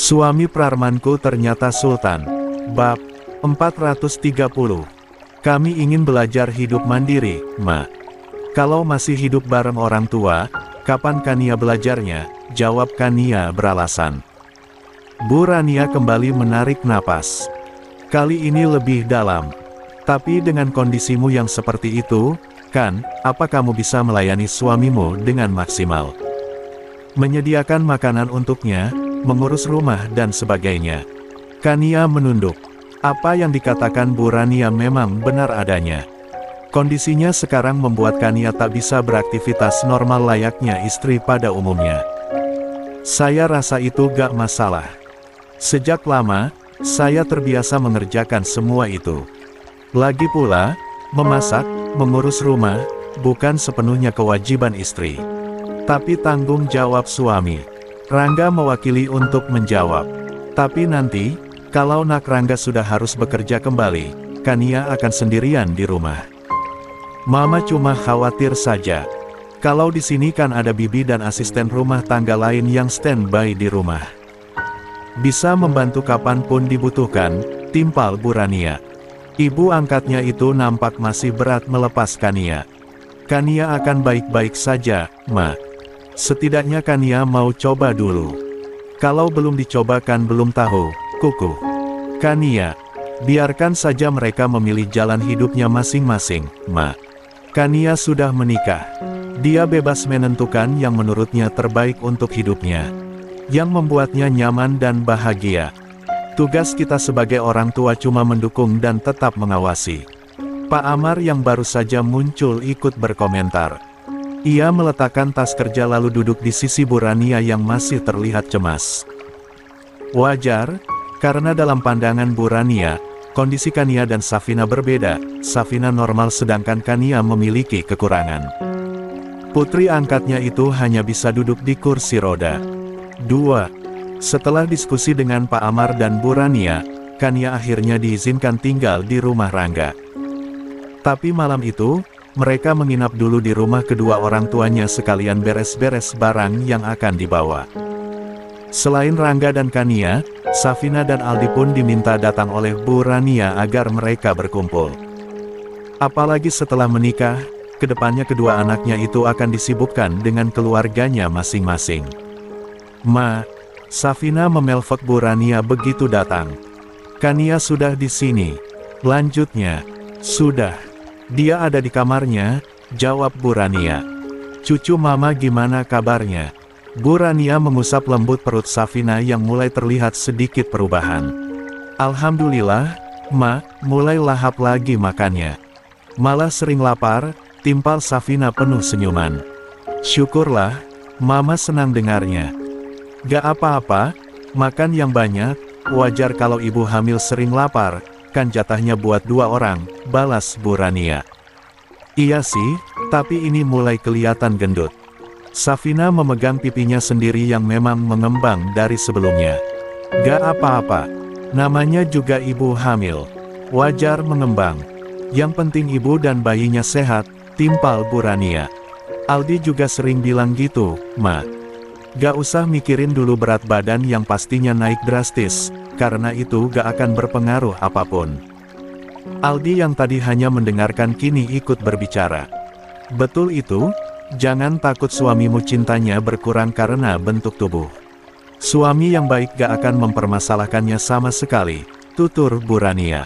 Suami Prarmanku ternyata Sultan. Bab 430. Kami ingin belajar hidup mandiri, Ma. Kalau masih hidup bareng orang tua, kapan Kania belajarnya? Jawab Kania beralasan. Bu Rania kembali menarik napas. Kali ini lebih dalam. Tapi dengan kondisimu yang seperti itu, kan, apa kamu bisa melayani suamimu dengan maksimal? Menyediakan makanan untuknya, mengurus rumah dan sebagainya. Kania menunduk. Apa yang dikatakan Bu Rania memang benar adanya. Kondisinya sekarang membuat Kania tak bisa beraktivitas normal layaknya istri pada umumnya. Saya rasa itu gak masalah. Sejak lama, saya terbiasa mengerjakan semua itu. Lagi pula, memasak, mengurus rumah, bukan sepenuhnya kewajiban istri, tapi tanggung jawab suami. Rangga mewakili untuk menjawab. Tapi nanti, kalau Nak Rangga sudah harus bekerja kembali, Kania akan sendirian di rumah. Mama cuma khawatir saja. Kalau di sini kan ada bibi dan asisten rumah tangga lain yang standby di rumah. Bisa membantu kapanpun dibutuhkan, timpal Bu Rania. Ibu angkatnya itu nampak masih berat melepas Kania. Kania akan baik-baik saja, Ma. Setidaknya Kania mau coba dulu. Kalau belum dicoba kan belum tahu, kuku. Kania, biarkan saja mereka memilih jalan hidupnya masing-masing, Ma. Kania sudah menikah. Dia bebas menentukan yang menurutnya terbaik untuk hidupnya. Yang membuatnya nyaman dan bahagia. Tugas kita sebagai orang tua cuma mendukung dan tetap mengawasi. Pak Amar yang baru saja muncul ikut berkomentar. Ia meletakkan tas kerja lalu duduk di sisi Bu Rania yang masih terlihat cemas. Wajar, karena dalam pandangan Bu Rania, kondisi Kania dan Safina berbeda. Safina normal sedangkan Kania memiliki kekurangan. Putri angkatnya itu hanya bisa duduk di kursi roda. 2. Setelah diskusi dengan Pak Amar dan Bu Rania, Kania akhirnya diizinkan tinggal di rumah Rangga. Tapi malam itu, mereka menginap dulu di rumah kedua orang tuanya sekalian beres-beres barang yang akan dibawa. Selain Rangga dan Kania, Safina dan Aldi pun diminta datang oleh Bu Rania agar mereka berkumpul. Apalagi setelah menikah, kedepannya kedua anaknya itu akan disibukkan dengan keluarganya masing-masing. Ma, Safina memelpot Bu Rania begitu datang. Kania sudah di sini. Lanjutnya, sudah. Dia ada di kamarnya, jawab Bu Rania. Cucu mama gimana kabarnya? Bu Rania mengusap lembut perut Safina yang mulai terlihat sedikit perubahan. Alhamdulillah, Ma, mulai lahap lagi makannya. Malah sering lapar, timpal Safina penuh senyuman. Syukurlah, Mama senang dengarnya. Gak apa-apa, makan yang banyak, wajar kalau ibu hamil sering lapar. Kan jatahnya buat 2 orang, balas Bu Rania. Iya sih, tapi ini mulai kelihatan gendut. Safina memegang pipinya sendiri yang memang mengembang dari sebelumnya. Gak apa-apa, namanya juga ibu hamil. Wajar mengembang. Yang penting ibu dan bayinya sehat, timpal Bu Rania. Aldi juga sering bilang gitu, Ma. Gak usah mikirin dulu berat badan yang pastinya naik drastis. Karena itu gak akan berpengaruh apapun. Aldi yang tadi hanya mendengarkan kini ikut berbicara. Betul itu, jangan takut suamimu cintanya berkurang karena bentuk tubuh. Suami yang baik gak akan mempermasalahkannya sama sekali, tutur Bu Rania.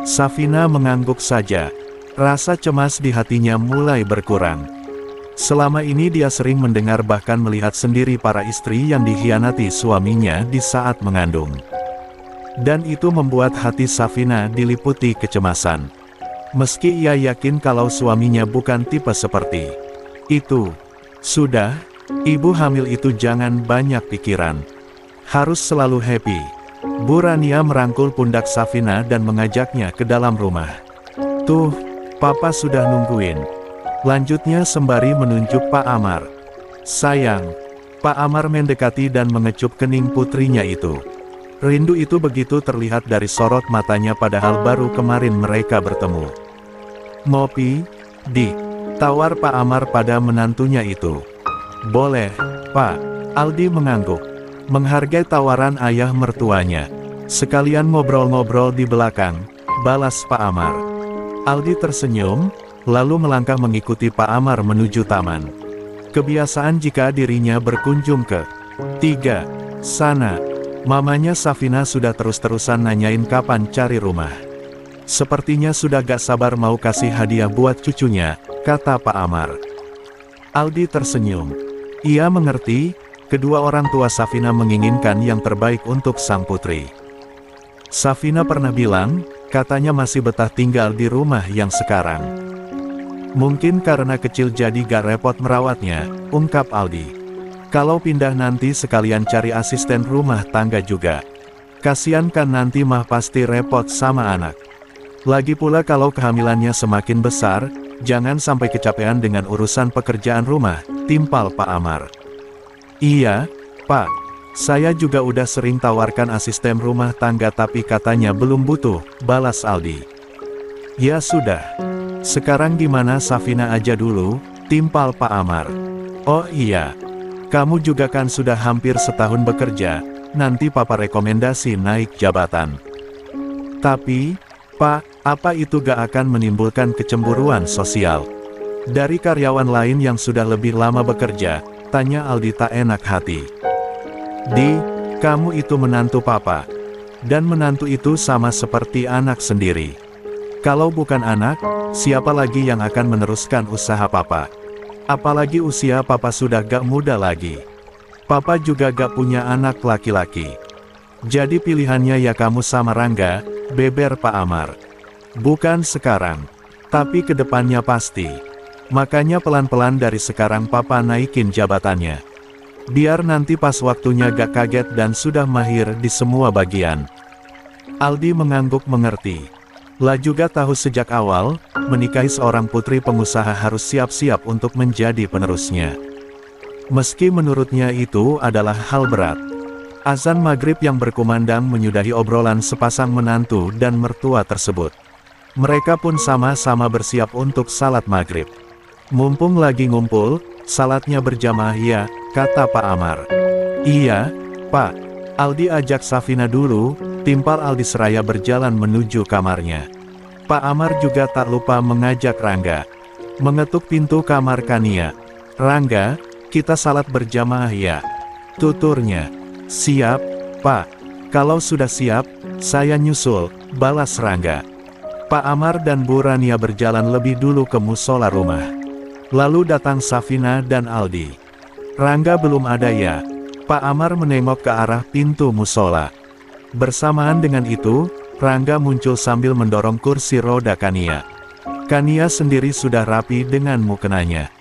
Safina mengangguk saja. Rasa cemas di hatinya mulai berkurang. Selama ini dia sering mendengar bahkan melihat sendiri para istri yang dikhianati suaminya di saat mengandung. Dan itu membuat hati Safina diliputi kecemasan. Meski ia yakin kalau suaminya bukan tipe seperti itu. Sudah, ibu hamil itu jangan banyak pikiran. Harus selalu happy. Bu Rania merangkul pundak Safina dan mengajaknya ke dalam rumah. Tuh, Papa sudah nungguin. Lanjutnya sembari menunjuk Pak Amar. Sayang, Pak Amar mendekati dan mengecup kening putrinya itu. Rindu itu begitu terlihat dari sorot matanya padahal baru kemarin mereka bertemu. Ngopi, Di, tawar Pak Amar pada menantunya itu. Boleh, Pak. Aldi mengangguk. Menghargai tawaran ayah mertuanya. Sekalian ngobrol-ngobrol di belakang, balas Pak Amar. Aldi tersenyum, lalu melangkah mengikuti Pak Amar menuju taman. Kebiasaan jika dirinya berkunjung ke 3 sana, mamanya Safina sudah terus-terusan nanyain kapan cari rumah. Sepertinya sudah gak sabar mau kasih hadiah buat cucunya, kata Pak Amar. Aldi tersenyum. Ia mengerti, kedua orang tua Safina menginginkan yang terbaik untuk sang putri. Safina pernah bilang, katanya masih betah tinggal di rumah yang sekarang. Mungkin karena kecil jadi gak repot merawatnya, ungkap Aldi. Kalau pindah nanti sekalian cari asisten rumah tangga juga. Kasian kan nanti mah pasti repot sama anak. Lagi pula kalau kehamilannya semakin besar, jangan sampai kecapean dengan urusan pekerjaan rumah, timpal Pak Amar. Iya, Pak. Saya juga udah sering tawarkan asisten rumah tangga tapi katanya belum butuh, balas Aldi. Ya sudah. Sekarang gimana Safina aja dulu, timpal Pak Amar. Oh iya. Kamu juga kan sudah hampir setahun bekerja, nanti Papa rekomendasi naik jabatan. Tapi, Pak, apa itu gak akan menimbulkan kecemburuan sosial? Dari karyawan lain yang sudah lebih lama bekerja, tanya Aldi tak enak hati. Kamu itu menantu Papa. Dan menantu itu sama seperti anak sendiri. Kalau bukan anak, siapa lagi yang akan meneruskan usaha Papa? Apalagi usia Papa sudah gak muda lagi. Papa juga gak punya anak laki-laki. Jadi pilihannya ya kamu sama Rangga, beber Pak Amar. Bukan sekarang, tapi kedepannya pasti. Makanya pelan-pelan dari sekarang Papa naikin jabatannya. Biar nanti pas waktunya gak kaget dan sudah mahir di semua bagian. Aldi mengangguk mengerti. La juga tahu sejak awal, menikahi seorang putri pengusaha harus siap-siap untuk menjadi penerusnya. Meski menurutnya itu adalah hal berat. Azan maghrib yang berkumandang menyudahi obrolan sepasang menantu dan mertua tersebut. Mereka pun sama-sama bersiap untuk salat maghrib. Mumpung lagi ngumpul, salatnya berjamaah ya, kata Pak Amar. Iya, Pak. Aldi ajak Safina dulu, timpal Aldi seraya berjalan menuju kamarnya. Pak Amar juga tak lupa mengajak Rangga. Mengetuk pintu kamar Kania. Rangga, kita salat berjamaah ya. Tuturnya. Siap, Pak. Kalau sudah siap, saya nyusul, balas Rangga. Pak Amar dan Bu Rania berjalan lebih dulu ke musola rumah. Lalu datang Safina dan Aldi. Rangga belum ada ya. Pak Amar menengok ke arah pintu musola. Bersamaan dengan itu, Rangga muncul sambil mendorong kursi roda Kania. Kania sendiri sudah rapi dengan mukenanya.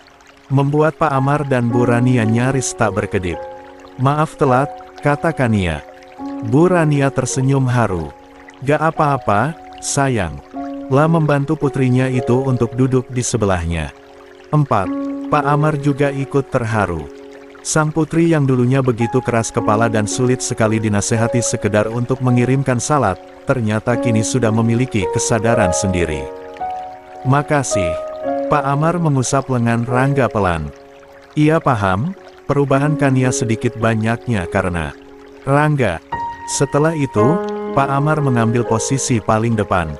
Membuat Pak Amar dan Bu Rania nyaris tak berkedip. Maaf telat, kata Kania. Bu Rania tersenyum haru. Gak apa-apa, sayang. La membantu putrinya itu untuk duduk di sebelahnya. 4. Pak Amar juga ikut terharu. Sang putri yang dulunya begitu keras kepala dan sulit sekali dinasehati sekedar untuk mengirimkan salat, ternyata kini sudah memiliki kesadaran sendiri. Makasih. Pak Amar mengusap lengan Rangga pelan. Ia paham, perubahan Kania sedikit banyaknya karena Rangga. Setelah itu, Pak Amar mengambil posisi paling depan.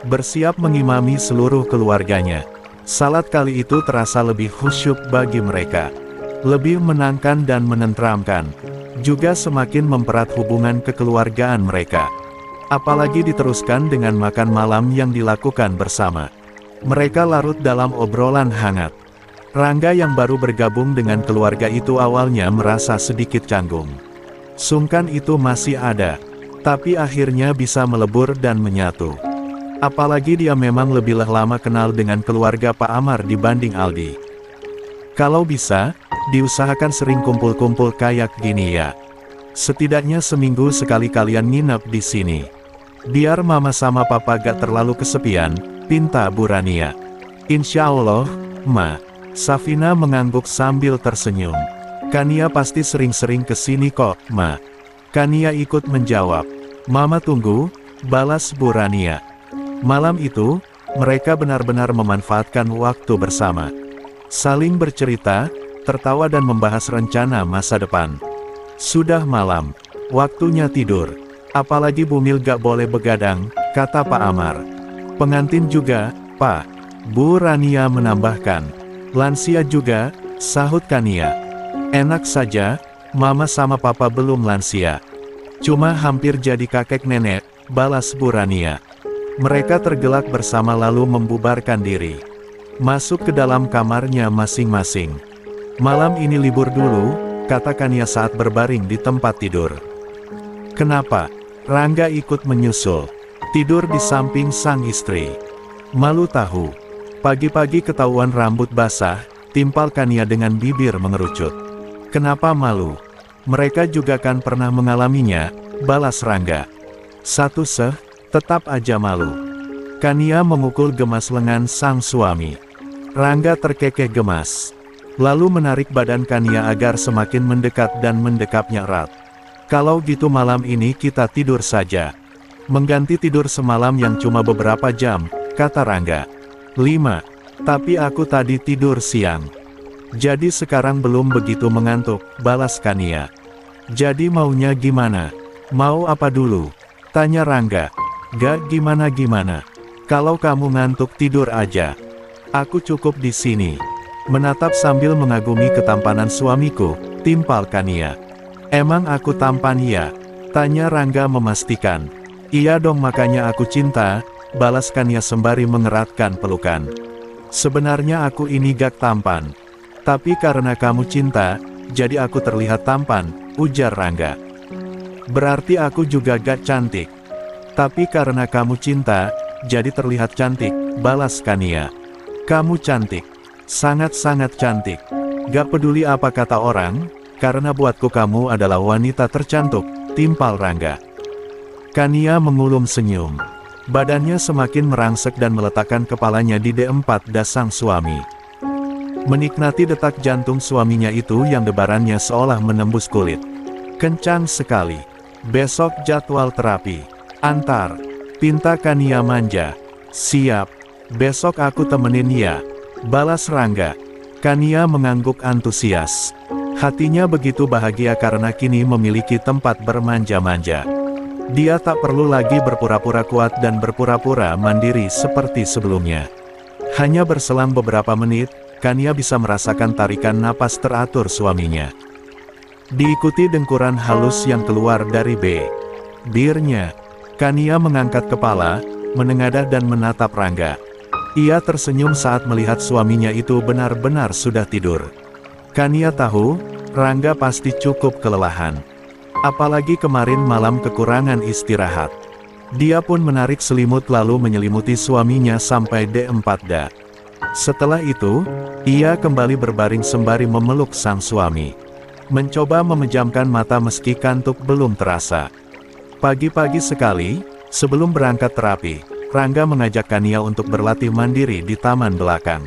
Bersiap mengimami seluruh keluarganya. Salat kali itu terasa lebih khusyuk bagi mereka. Lebih menenangkan dan menenteramkan. Juga semakin mempererat hubungan kekeluargaan mereka. Apalagi diteruskan dengan makan malam yang dilakukan bersama. Mereka larut dalam obrolan hangat. Rangga yang baru bergabung dengan keluarga itu awalnya merasa sedikit canggung. Sungkan itu masih ada. Tapi akhirnya bisa melebur dan menyatu. Apalagi dia memang lebih lama kenal dengan keluarga Pak Amar dibanding Aldi. Kalau bisa, diusahakan sering kumpul-kumpul kayak gini ya. Setidaknya seminggu sekali kalian nginep di sini. Biar mama sama papa gak terlalu kesepian, pinta Bu Rania. Insya Allah, Ma. Safina mengangguk sambil tersenyum. Kania pasti sering-sering kesini kok, Ma. Kania ikut menjawab. Mama tunggu, balas Bu Rania. Malam itu, mereka benar-benar memanfaatkan waktu bersama. Saling bercerita, tertawa dan membahas rencana masa depan. Sudah malam. Waktunya tidur. Apalagi Bumil gak boleh begadang, kata Pak Amar. Pengantin juga, Pak. Bu Rania menambahkan. Lansia juga, sahut Kania. Enak saja, Mama sama Papa belum lansia. Cuma hampir jadi kakek nenek, balas Bu Rania. Mereka tergelak bersama lalu membubarkan diri. Masuk ke dalam kamarnya masing-masing. Malam ini libur dulu, kata Kania saat berbaring di tempat tidur. Kenapa? Rangga ikut menyusul. Tidur di samping sang istri. Malu tahu. Pagi-pagi ketahuan rambut basah, timpal Kania dengan bibir mengerucut. Kenapa malu? Mereka juga kan pernah mengalaminya, balas Rangga. Tetap aja malu. Kania memukul gemas lengan sang suami. Rangga terkekeh gemas. Lalu menarik badan Kania agar semakin mendekat dan mendekapnya erat. Kalau gitu malam ini kita tidur saja. Mengganti tidur semalam yang cuma beberapa jam, kata Rangga. 5. Tapi aku tadi tidur siang. Jadi sekarang belum begitu mengantuk, balas Kania. Jadi maunya gimana? Mau apa dulu? Tanya Rangga. Gak gimana-gimana. Kalau kamu ngantuk tidur aja. Aku cukup di sini. Menatap sambil mengagumi ketampanan suamiku, timpal Kania. Emang aku tampan ya? Tanya Rangga memastikan. Iya dong makanya aku cinta, balas Kania sembari mengeratkan pelukan. Sebenarnya aku ini gak tampan. Tapi karena kamu cinta, jadi aku terlihat tampan, ujar Rangga. Berarti aku juga gak cantik. Tapi karena kamu cinta, jadi terlihat cantik, balas Kania. Kamu cantik. Sangat-sangat cantik. Gak peduli apa kata orang, karena buatku kamu adalah wanita tercantik, timpal Rangga. Kania mengulum senyum. Badannya semakin merangsek dan meletakkan kepalanya di D4 dasang suami. Menikmati detak jantung suaminya itu yang debarannya seolah menembus kulit. Kencang sekali. Besok jadwal terapi. Antar. Pinta Kania manja. Siap. Besok aku temenin ya. Balas Rangga. Kania mengangguk antusias. Hatinya begitu bahagia karena kini memiliki tempat bermanja-manja. Dia tak perlu lagi berpura-pura kuat dan berpura-pura mandiri seperti sebelumnya. Hanya berselang beberapa menit, Kania bisa merasakan tarikan napas teratur suaminya. Diikuti dengkuran halus yang keluar dari bibirnya. Kania mengangkat kepala, menengadah dan menatap Rangga. Ia tersenyum saat melihat suaminya itu benar-benar sudah tidur. Kania tahu, Rangga pasti cukup kelelahan. Apalagi kemarin malam kekurangan istirahat. Dia pun menarik selimut lalu menyelimuti suaminya sampai D4 Setelah itu, ia kembali berbaring sembari memeluk sang suami. Mencoba memejamkan mata meski kantuk belum terasa. Pagi-pagi sekali, sebelum berangkat terapi, Rangga mengajak Kania untuk berlatih mandiri di taman belakang.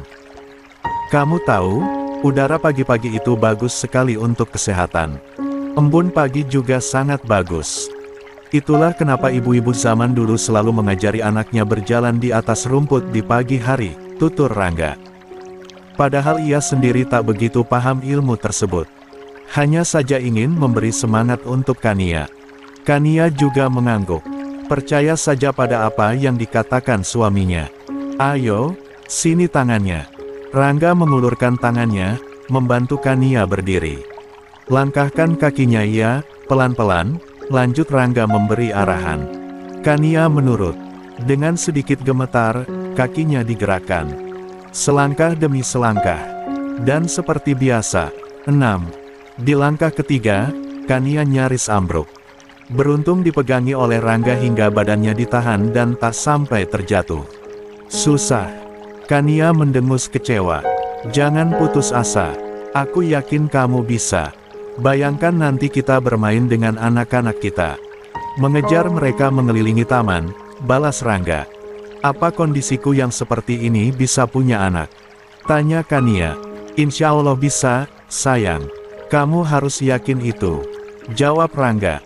Kamu tahu, udara pagi-pagi itu bagus sekali untuk kesehatan. Embun pagi juga sangat bagus. Itulah kenapa ibu-ibu zaman dulu selalu mengajari anaknya berjalan di atas rumput di pagi hari, tutur Rangga. Padahal ia sendiri tak begitu paham ilmu tersebut. Hanya saja ingin memberi semangat untuk Kania. Kania juga mengangguk. Percaya saja pada apa yang dikatakan suaminya. Ayo, sini tangannya. Rangga mengulurkan tangannya, membantu Kania berdiri. Langkahkan kakinya ya, pelan-pelan, lanjut Rangga memberi arahan. Kania menurut. Dengan sedikit gemetar, kakinya digerakkan. Selangkah demi selangkah. Dan seperti biasa, 6. Di langkah ketiga, Kania nyaris ambruk. Beruntung dipegangi oleh Rangga hingga badannya ditahan dan tak sampai terjatuh. Susah. Kania mendengus kecewa. Jangan putus asa. Aku yakin kamu bisa. Bayangkan nanti kita bermain dengan anak-anak kita. Mengejar mereka mengelilingi taman, balas Rangga. Apa kondisiku yang seperti ini bisa punya anak? Tanya Kania. Insya Allah bisa, sayang. Kamu harus yakin itu. Jawab Rangga.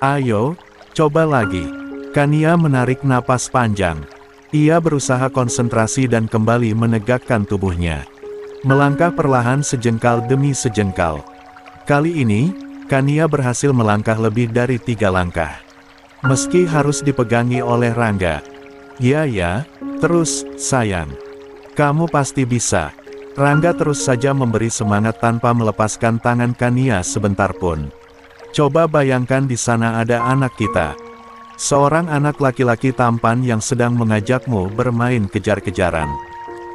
Ayo, coba lagi. Kania menarik napas panjang. Ia berusaha konsentrasi dan kembali menegakkan tubuhnya. Melangkah perlahan sejengkal demi sejengkal. Kali ini, Kania berhasil melangkah lebih dari 3 langkah. Meski harus dipegangi oleh Rangga. Ya, terus, sayang. Kamu pasti bisa. Rangga terus saja memberi semangat tanpa melepaskan tangan Kania sebentar pun. Coba bayangkan di sana ada anak kita. Seorang anak laki-laki tampan yang sedang mengajakmu bermain kejar-kejaran.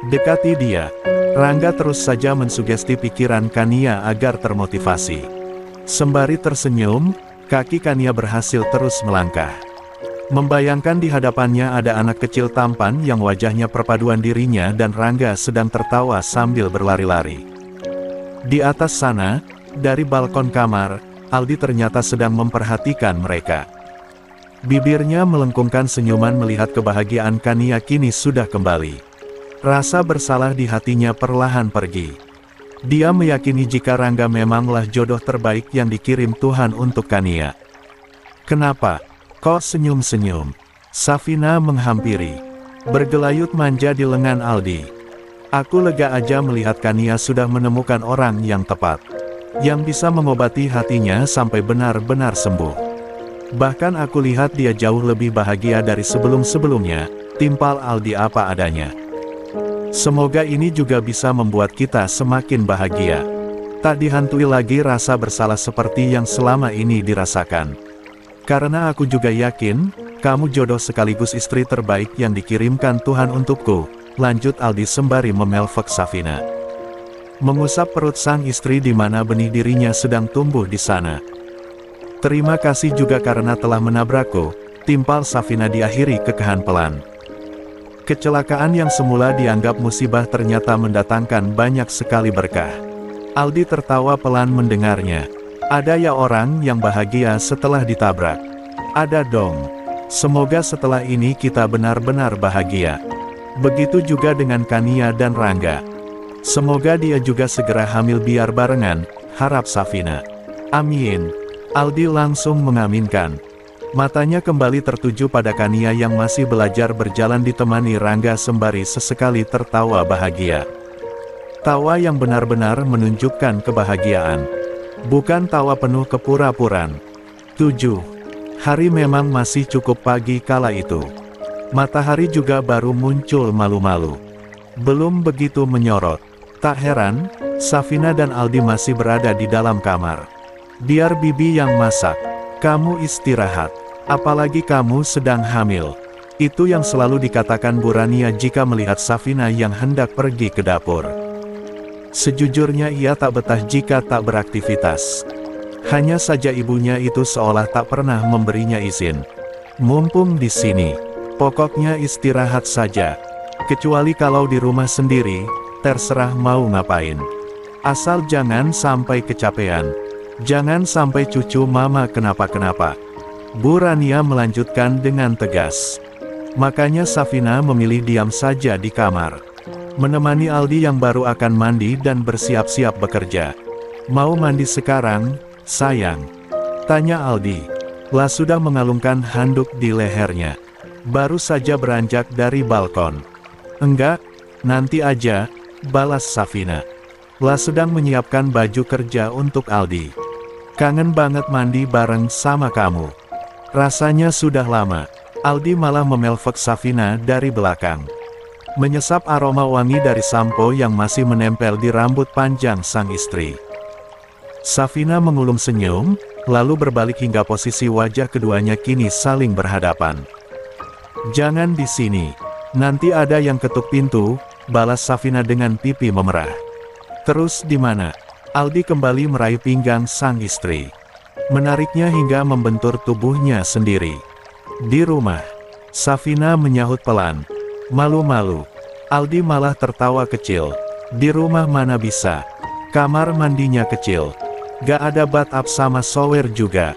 Dekati dia. Rangga terus saja mensugesti pikiran Kania agar termotivasi. Sembari tersenyum, kaki Kania berhasil terus melangkah. Membayangkan di hadapannya ada anak kecil tampan yang wajahnya perpaduan dirinya dan Rangga sedang tertawa sambil berlari-lari. Di atas sana, dari balkon kamar, Aldi ternyata sedang memperhatikan mereka. Bibirnya melengkungkan senyuman melihat kebahagiaan Kania kini sudah kembali. Rasa bersalah di hatinya perlahan pergi. Dia meyakini jika Rangga memanglah jodoh terbaik yang dikirim Tuhan untuk Kania. Kenapa? Kok senyum-senyum? Safina menghampiri. Bergelayut manja di lengan Aldi. Aku lega aja melihat Kania sudah menemukan orang yang tepat. Yang bisa mengobati hatinya sampai benar-benar sembuh. Bahkan aku lihat dia jauh lebih bahagia dari sebelum-sebelumnya, timpal Aldi apa adanya. Semoga ini juga bisa membuat kita semakin bahagia. Tak dihantui lagi rasa bersalah seperti yang selama ini dirasakan. Karena aku juga yakin, kamu jodoh sekaligus istri terbaik yang dikirimkan Tuhan untukku, lanjut Aldi sembari memeluk Safina. Mengusap perut sang istri di mana benih dirinya sedang tumbuh di sana. Terima kasih juga karena telah menabrakku, timpal Safina diakhiri kekahan pelan. Kecelakaan yang semula dianggap musibah ternyata mendatangkan banyak sekali berkah. Aldi tertawa pelan mendengarnya. Ada ya orang yang bahagia setelah ditabrak? Ada dong. Semoga setelah ini kita benar-benar bahagia. Begitu juga dengan Kania dan Rangga. Semoga dia juga segera hamil biar barengan, harap Safina. Amin. Aldi langsung mengaminkan. Matanya kembali tertuju pada Kania yang masih belajar berjalan ditemani Rangga sembari sesekali tertawa bahagia. Tawa yang benar-benar menunjukkan kebahagiaan. Bukan tawa penuh kepura-puraan. 7. Hari memang masih cukup pagi kala itu. Matahari juga baru muncul malu-malu. Belum begitu menyorot. Tak heran, Safina dan Aldi masih berada di dalam kamar. Biar bibi yang masak. Kamu istirahat. Apalagi kamu sedang hamil. Itu yang selalu dikatakan Bu Rania jika melihat Safina yang hendak pergi ke dapur. Sejujurnya ia tak betah jika tak beraktivitas. Hanya saja ibunya itu seolah tak pernah memberinya izin. Mumpung di sini, pokoknya istirahat saja. Kecuali kalau di rumah sendiri, terserah mau ngapain. Asal jangan sampai kecapean. Jangan sampai cucu mama kenapa-kenapa. Bu Rania melanjutkan dengan tegas. Makanya Safina memilih diam saja di kamar. Menemani Aldi yang baru akan mandi dan bersiap-siap bekerja. Mau mandi sekarang, sayang? Tanya Aldi. Lah sudah mengalungkan handuk di lehernya. Baru saja beranjak dari balkon. Enggak, nanti aja, balas Safina. Lah sedang menyiapkan baju kerja untuk Aldi. Kangen banget mandi bareng sama kamu. Rasanya sudah lama. Aldi malah memeluk Safina dari belakang. Menyesap aroma wangi dari sampo yang masih menempel di rambut panjang sang istri. Safina mengulum senyum, lalu berbalik hingga posisi wajah keduanya kini saling berhadapan. Jangan di sini. Nanti ada yang ketuk pintu, balas Safina dengan pipi memerah. Terus di mana? Aldi kembali meraih pinggang sang istri. Menariknya hingga membentur tubuhnya sendiri. Di rumah. Safina menyahut pelan. Malu-malu. Aldi malah tertawa kecil. Di rumah mana bisa. Kamar mandinya kecil. Gak ada bathtub sama shower juga.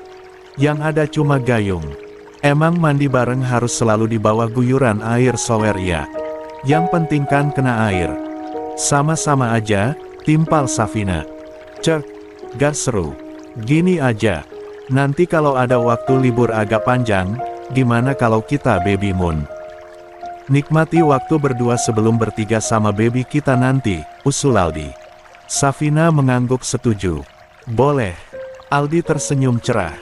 Yang ada cuma gayung. Emang mandi bareng harus selalu di bawah guyuran air shower ya? Yang penting kan kena air. Sama-sama aja, timpal Safina. Cek, gak seru. Gini aja. Nanti kalau ada waktu libur agak panjang, gimana kalau kita baby moon? Nikmati waktu berdua sebelum bertiga sama baby kita nanti, usul Aldi. Safina mengangguk setuju. Boleh. Aldi tersenyum cerah.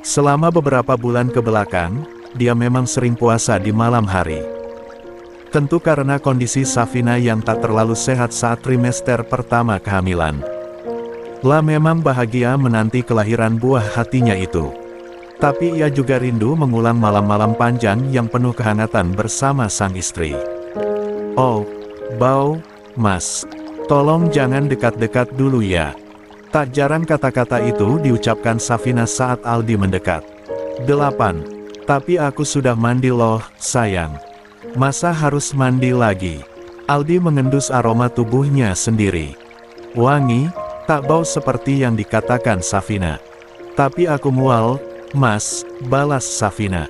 Selama beberapa bulan ke belakang, dia memang sering puasa di malam hari. Tentu karena kondisi Safina yang tak terlalu sehat saat trimester pertama kehamilan. La memang bahagia menanti kelahiran buah hatinya itu. Tapi ia juga rindu mengulang malam-malam panjang yang penuh kehangatan bersama sang istri. Oh, Bao, Mas. Tolong jangan dekat-dekat dulu ya. Tak jarang kata-kata itu diucapkan Safina saat Aldi mendekat. 8. Tapi aku sudah mandi loh, sayang. Masa harus mandi lagi? Aldi mengendus aroma tubuhnya sendiri. Wangi, tak bau seperti yang dikatakan Safina. Tapi aku mual, Mas, balas Safina.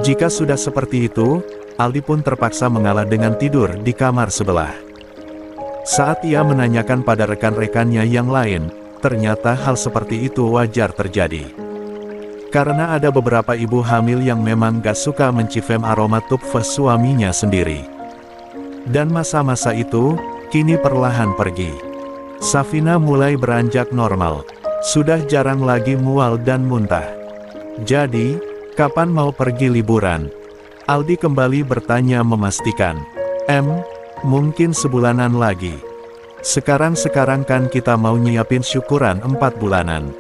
Jika sudah seperti itu, Aldi pun terpaksa mengalah dengan tidur di kamar sebelah. Saat ia menanyakan pada rekan-rekannya yang lain, ternyata hal seperti itu wajar terjadi. Karena ada beberapa ibu hamil yang memang gak suka mencifem aroma tubuh suaminya sendiri. Dan masa-masa itu, kini perlahan pergi. Safina mulai beranjak normal. Sudah jarang lagi mual dan muntah. Jadi, kapan mau pergi liburan? Aldi kembali bertanya memastikan. Mungkin sebulanan lagi. Sekarang kan kita mau nyiapin syukuran 4 bulanan.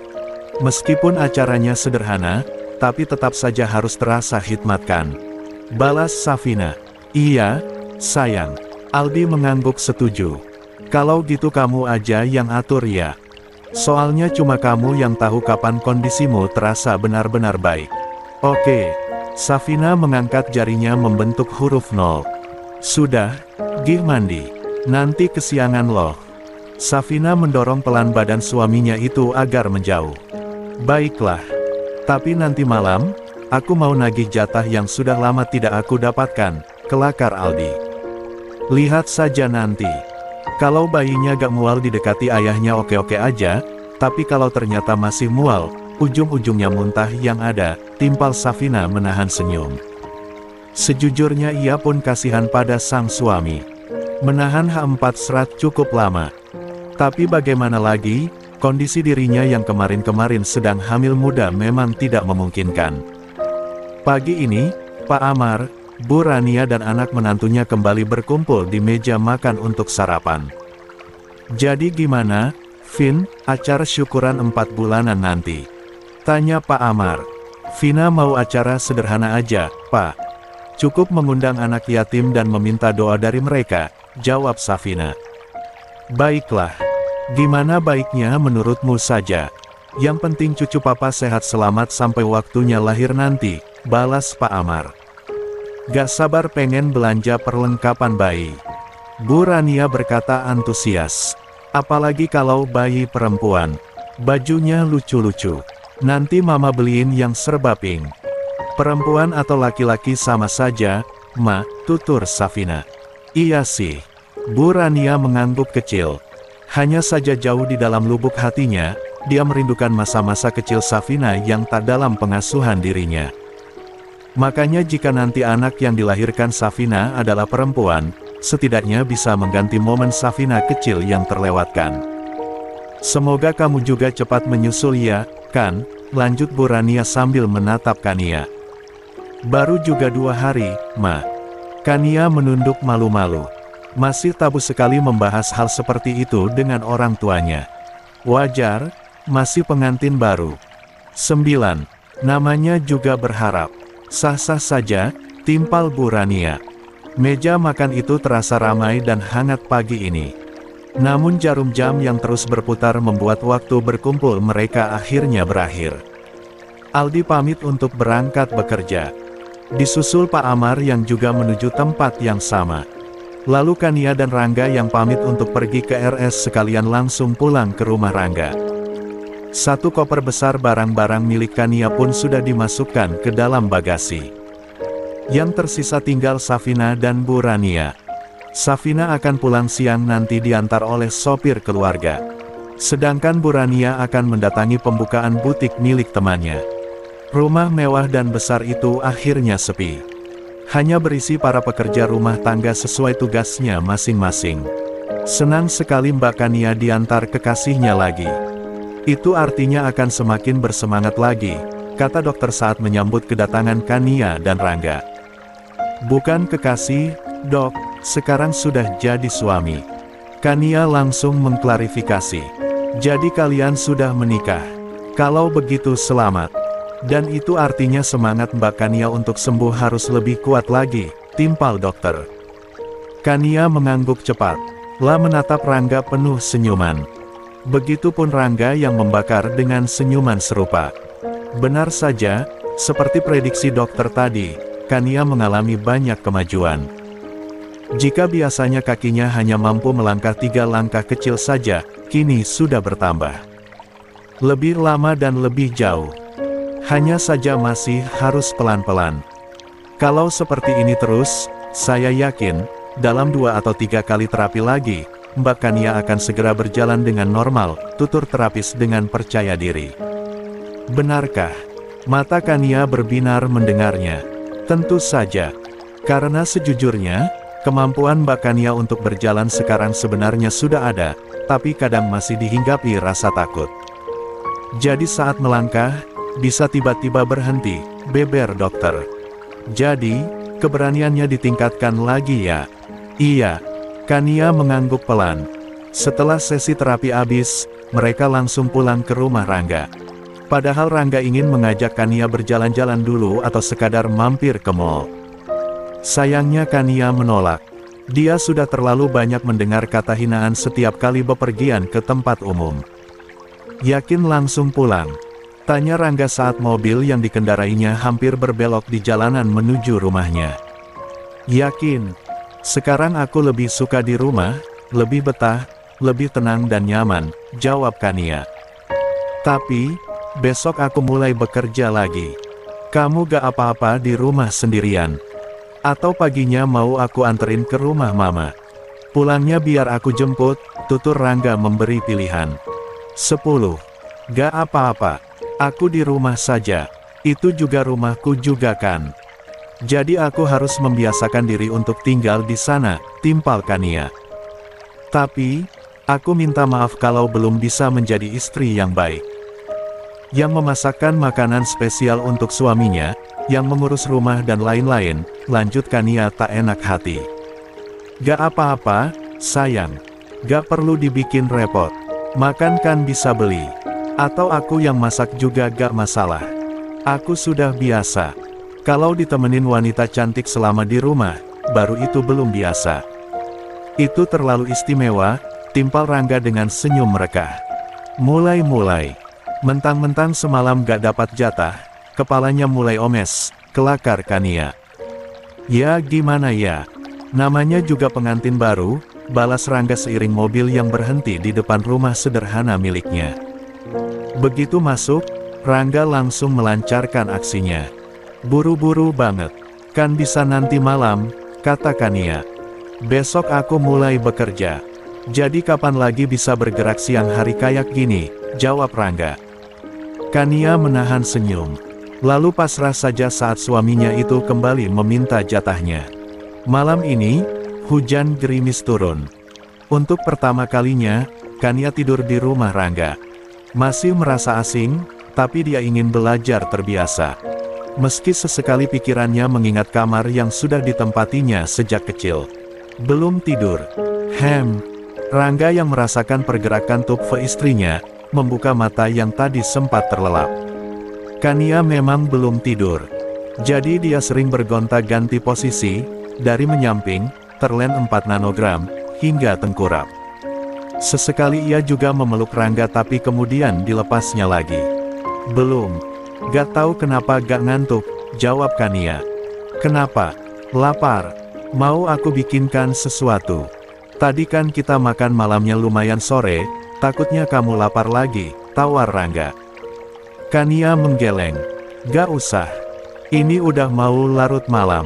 Meskipun acaranya sederhana, tapi tetap saja harus terasa khidmatkan. Balas Safina. Iya, sayang. Aldi mengangguk setuju. Kalau gitu kamu aja yang atur ya. Soalnya cuma kamu yang tahu kapan kondisimu terasa benar-benar baik. Oke. Safina mengangkat jarinya membentuk huruf 0. Sudah, gih mandi. Nanti kesiangan loh. Safina mendorong pelan badan suaminya itu agar menjauh. Baiklah. Tapi nanti malam, aku mau nagih jatah yang sudah lama tidak aku dapatkan, kelakar Aldi. Lihat saja nanti. Kalau bayinya gak mual didekati ayahnya oke-oke aja, tapi kalau ternyata masih mual, ujung-ujungnya muntah yang ada, timpal Safina menahan senyum. Sejujurnya ia pun kasihan pada sang suami. Menahan H4 serat cukup lama. Tapi bagaimana lagi? Kondisi dirinya yang kemarin-kemarin sedang hamil muda memang tidak memungkinkan. Pagi ini, Pak Amar, Bu Rania dan anak menantunya kembali berkumpul di meja makan untuk sarapan. Jadi gimana, Vin, acara syukuran 4 bulanan nanti? Tanya Pak Amar. Vina mau acara sederhana aja, Pak. Cukup mengundang anak yatim dan meminta doa dari mereka, jawab Safina. Baiklah. Gimana baiknya menurutmu saja? Yang penting cucu papa sehat selamat sampai waktunya lahir nanti, balas Pak Amar. Gak sabar pengen belanja perlengkapan bayi. Bu Rania berkata antusias. Apalagi kalau bayi perempuan. Bajunya lucu-lucu. Nanti mama beliin yang serba pink. Perempuan atau laki-laki sama saja, Ma, tutur Safina. Iya sih. Bu Rania mengangguk kecil. Hanya saja jauh di dalam lubuk hatinya, dia merindukan masa-masa kecil Safina yang tak dalam pengasuhan dirinya. Makanya jika nanti anak yang dilahirkan Safina adalah perempuan, setidaknya bisa mengganti momen Safina kecil yang terlewatkan. Semoga kamu juga cepat menyusul ya, kan? Lanjut Bu Rania sambil menatap Kania. Baru juga 2 hari, Ma. Kania menunduk malu-malu. Masih tabu sekali membahas hal seperti itu dengan orang tuanya. Wajar, masih pengantin baru. 9. Namanya juga berharap. Sah-sah saja, timpal Bu Rania. Meja makan itu terasa ramai dan hangat pagi ini. Namun jarum jam yang terus berputar membuat waktu berkumpul mereka akhirnya berakhir. Aldi pamit untuk berangkat bekerja. Disusul Pak Amar yang juga menuju tempat yang sama. Lalu Kania dan Rangga yang pamit untuk pergi ke RS sekalian langsung pulang ke rumah Rangga. 1 koper besar barang-barang milik Kania pun sudah dimasukkan ke dalam bagasi. Yang tersisa tinggal Safina dan Bu Rania. Safina akan pulang siang nanti diantar oleh sopir keluarga. Sedangkan Bu Rania akan mendatangi pembukaan butik milik temannya. Rumah mewah dan besar itu akhirnya sepi. Hanya berisi para pekerja rumah tangga sesuai tugasnya masing-masing. Senang sekali Mbak Kania diantar kekasihnya lagi. Itu artinya akan semakin bersemangat lagi, kata dokter saat menyambut kedatangan Kania dan Rangga. Bukan kekasih, dok, sekarang sudah jadi suami. Kania langsung mengklarifikasi. Jadi kalian sudah menikah. Kalau begitu selamat. Dan itu artinya semangat Mbak Kania untuk sembuh harus lebih kuat lagi, timpal dokter. Kania mengangguk cepat, lalu menatap Rangga penuh senyuman. Begitupun Rangga yang membakar dengan senyuman serupa. Benar saja, seperti prediksi dokter tadi, Kania mengalami banyak kemajuan. Jika biasanya kakinya hanya mampu melangkah 3 langkah kecil saja, kini sudah bertambah. Lebih lama dan lebih jauh. Hanya saja masih harus pelan-pelan. Kalau seperti ini terus, saya yakin, dalam 2 atau 3 kali terapi lagi, Mbak Kania akan segera berjalan dengan normal, tutur terapis dengan percaya diri. Benarkah? Mata Kania berbinar mendengarnya. Tentu saja. Karena sejujurnya, kemampuan Mbak Kania untuk berjalan sekarang sebenarnya sudah ada, tapi kadang masih dihinggapi rasa takut. Jadi saat melangkah, bisa tiba-tiba berhenti, beber dokter. Jadi, keberaniannya ditingkatkan lagi ya? Iya. Kania mengangguk pelan. Setelah sesi terapi habis, mereka langsung pulang ke rumah Rangga. Padahal Rangga ingin mengajak Kania berjalan-jalan dulu atau sekadar mampir ke mall. Sayangnya Kania menolak. Dia sudah terlalu banyak mendengar kata hinaan setiap kali bepergian ke tempat umum. Yakin langsung pulang? Tanya Rangga saat mobil yang dikendarainya hampir berbelok di jalanan menuju rumahnya. Yakin. Sekarang aku lebih suka di rumah, lebih betah, lebih tenang dan nyaman, jawab Kania. Tapi, besok aku mulai bekerja lagi. Kamu gak apa-apa di rumah sendirian? Atau paginya mau aku anterin ke rumah mama? Pulangnya biar aku jemput, tutur Rangga memberi pilihan. 10. Gak apa-apa. Aku di rumah saja. Itu juga rumahku juga kan. Jadi aku harus membiasakan diri untuk tinggal di sana, timpal Kania. Tapi, aku minta maaf kalau belum bisa menjadi istri yang baik. Yang memasakkan makanan spesial untuk suaminya, yang mengurus rumah dan lain-lain, lanjut Kania tak enak hati. Gak apa-apa, sayang. Gak perlu dibikin repot. Makan kan bisa beli. Atau aku yang masak juga gak masalah. Aku sudah biasa. Kalau ditemenin wanita cantik selama di rumah, baru itu belum biasa. Itu terlalu istimewa, timpal Rangga dengan senyum merekah. Mulai-mulai. Mentang-mentang semalam gak dapat jatah, kepalanya mulai omes, kelakar Kania. Ya gimana ya? Namanya juga pengantin baru, balas Rangga seiring mobil yang berhenti di depan rumah sederhana miliknya. Begitu masuk, Rangga langsung melancarkan aksinya. Buru-buru banget. Kan bisa nanti malam, kata Kania. Besok aku mulai bekerja. Jadi kapan lagi bisa bergerak siang hari kayak gini, jawab Rangga. Kania menahan senyum. Lalu pasrah saja saat suaminya itu kembali meminta jatahnya. Malam ini, hujan gerimis turun. Untuk pertama kalinya, Kania tidur di rumah Rangga. Masih merasa asing, tapi dia ingin belajar terbiasa. Meski sesekali pikirannya mengingat kamar yang sudah ditempatinya sejak kecil. Belum tidur. Rangga yang merasakan pergerakan tubuh istrinya, membuka mata yang tadi sempat terlelap. Kania memang belum tidur. Jadi dia sering bergonta-ganti posisi, dari menyamping, terlen 4 nanogram, hingga tengkurap. Sesekali ia juga memeluk Rangga tapi kemudian dilepasnya lagi. Belum. Gak tahu kenapa gak ngantuk, jawab Kania. Kenapa? Lapar. Mau aku bikinkan sesuatu? Tadi kan kita makan malamnya lumayan sore, takutnya kamu lapar lagi, tawar Rangga. Kania menggeleng. Gak usah. Ini udah mau larut malam.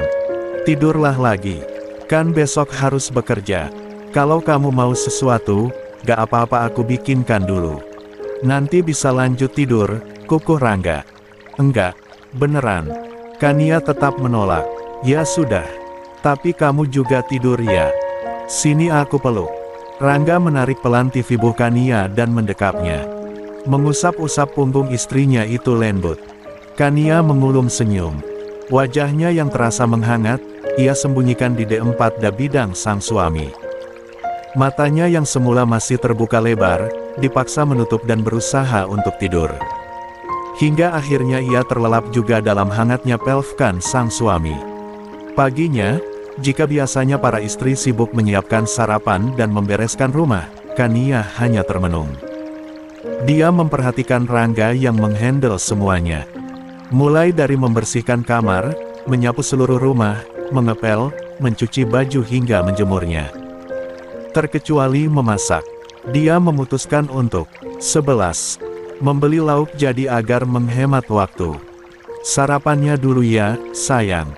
Tidurlah lagi. Kan besok harus bekerja. Kalau kamu mau sesuatu, gak apa-apa aku bikinkan dulu. Nanti bisa lanjut tidur, kukuh Rangga. Enggak, beneran. Kania tetap menolak. Ya sudah. Tapi kamu juga tidur ya. Sini aku peluk. Rangga menarik pelan TV Kania dan mendekapnya. mengusap-usap punggung istrinya itu lembut. Kania mengulum senyum. Wajahnya yang terasa menghangat, ia sembunyikan di D4 bidang sang suami. Matanya yang semula masih terbuka lebar, dipaksa menutup dan berusaha untuk tidur. Hingga akhirnya ia terlelap juga dalam hangatnya pelvikan sang suami. Paginya, jika biasanya para istri sibuk menyiapkan sarapan dan membereskan rumah, Kania hanya termenung. Dia memperhatikan Rangga yang menghandle semuanya. Mulai dari membersihkan kamar, menyapu seluruh rumah, mengepel, mencuci baju hingga menjemurnya. Terkecuali memasak. Dia memutuskan untuk 11. Membeli lauk jadi agar menghemat waktu. Sarapannya dulu ya, sayang.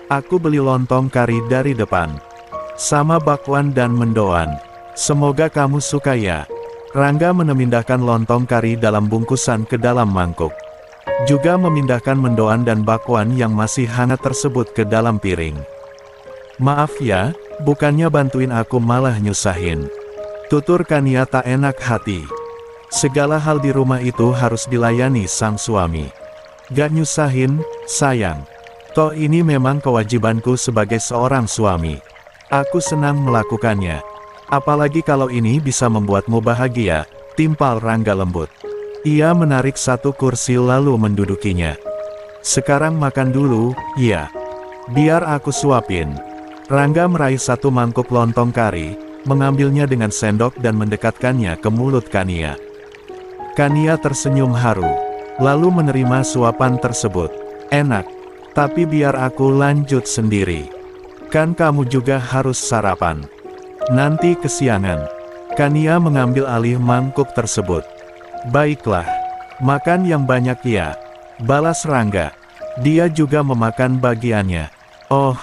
Aku beli lontong kari dari depan. Sama bakwan dan mendoan. Semoga kamu suka ya. Rangga memindahkan lontong kari dalam bungkusan ke dalam mangkuk. Juga memindahkan mendoan dan bakwan yang masih hangat tersebut ke dalam piring. Maaf ya, bukannya bantuin aku malah nyusahin. Tutur Kania tak enak hati. Segala hal di rumah itu harus dilayani sang suami. Gak nyusahin, sayang. Toh ini memang kewajibanku sebagai seorang suami. Aku senang melakukannya. Apalagi kalau ini bisa membuatmu bahagia, timpal Rangga lembut. Ia menarik satu kursi lalu mendudukinya. Sekarang makan dulu, ya. Biar aku suapin. Rangga meraih satu mangkuk lontong kari, mengambilnya dengan sendok dan mendekatkannya ke mulut Kania. Kania tersenyum haru, lalu menerima suapan tersebut. Enak, tapi biar aku lanjut sendiri. Kan kamu juga harus sarapan. Nanti kesiangan. Kania mengambil alih mangkuk tersebut. Baiklah, makan yang banyak ya, balas Rangga. Dia juga memakan bagiannya. Oh,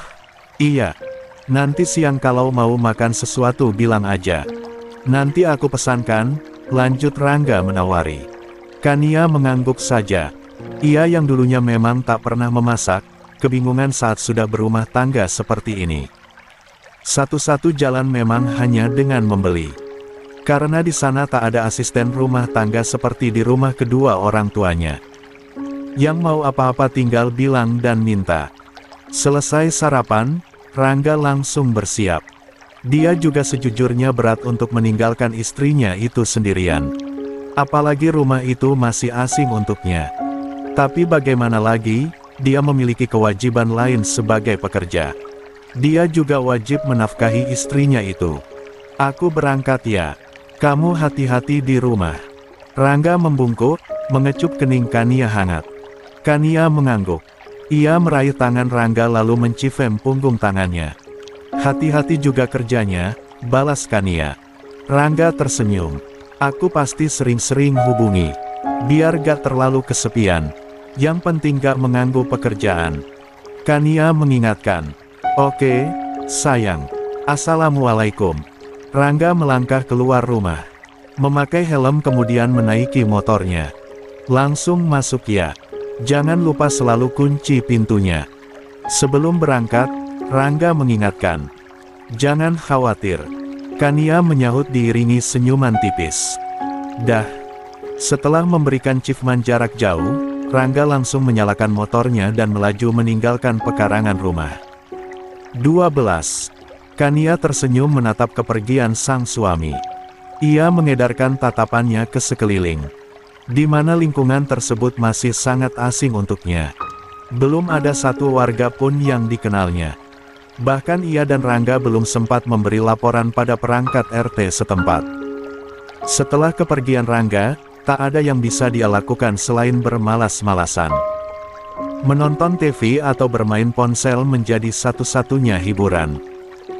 iya. Nanti siang kalau mau makan sesuatu bilang aja. Nanti aku pesankan, lanjut Rangga menawari. Kania mengangguk saja. Ia yang dulunya memang tak pernah memasak, kebingungan saat sudah berumah tangga seperti ini. Satu-satu jalan memang hanya dengan membeli. Karena di sana tak ada asisten rumah tangga seperti di rumah kedua orang tuanya. Yang mau apa-apa tinggal bilang dan minta. Selesai sarapan, Rangga langsung bersiap. Dia juga sejujurnya berat untuk meninggalkan istrinya itu sendirian. Apalagi rumah itu masih asing untuknya. Tapi bagaimana lagi, dia memiliki kewajiban lain sebagai pekerja. Dia juga wajib menafkahi istrinya itu. Aku berangkat ya. Kamu hati-hati di rumah. Rangga membungkuk, mengecup kening Kania hangat. Kania mengangguk. Ia meraih tangan Rangga lalu mencifem punggung tangannya. Hati-hati juga kerjanya, balas Kania. Rangga tersenyum. Aku pasti sering-sering hubungi. Biar gak terlalu kesepian. Yang penting gak mengganggu pekerjaan. Kania mengingatkan. Oke, sayang. Assalamualaikum. Rangga melangkah keluar rumah. Memakai helm kemudian menaiki motornya. Langsung masuk ya. Jangan lupa selalu kunci pintunya. Sebelum berangkat, Rangga mengingatkan. Jangan khawatir. Kania menyahut diiringi senyuman tipis. Dah. Setelah memberikan cifman jarak jauh, Rangga langsung menyalakan motornya dan melaju meninggalkan pekarangan rumah. 12. Kania tersenyum menatap kepergian sang suami. Ia mengedarkan tatapannya ke sekeliling. Di mana lingkungan tersebut masih sangat asing untuknya. Belum ada satu warga pun yang dikenalnya. Bahkan ia dan Rangga belum sempat memberi laporan pada perangkat RT setempat. Setelah kepergian Rangga, tak ada yang bisa dia lakukan selain bermalas-malasan. Menonton TV atau bermain ponsel menjadi satu-satunya hiburan.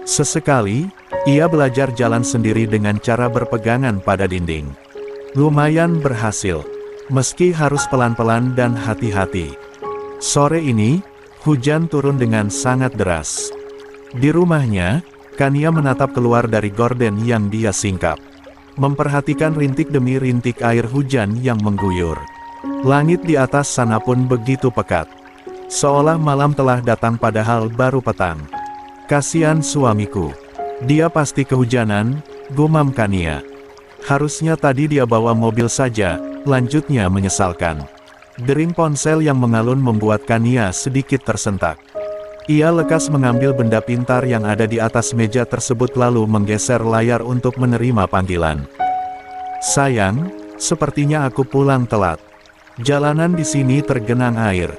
Sesekali, ia belajar jalan sendiri dengan cara berpegangan pada dinding. Lumayan berhasil, meski harus pelan-pelan dan hati-hati. Sore ini, hujan turun dengan sangat deras. Di rumahnya, Kania menatap keluar dari gorden yang dia singkap. Memperhatikan rintik demi rintik air hujan yang mengguyur. Langit di atas sana pun begitu pekat. Seolah malam telah datang padahal baru petang. Kasihan suamiku. Dia pasti kehujanan, gumam Kania. Harusnya tadi dia bawa mobil saja, lanjutnya menyesalkan. Dering ponsel yang mengalun membuat Kania sedikit tersentak. Ia lekas mengambil benda pintar yang ada di atas meja tersebut lalu menggeser layar untuk menerima panggilan. Sayang, sepertinya aku pulang telat. Jalanan di sini tergenang air.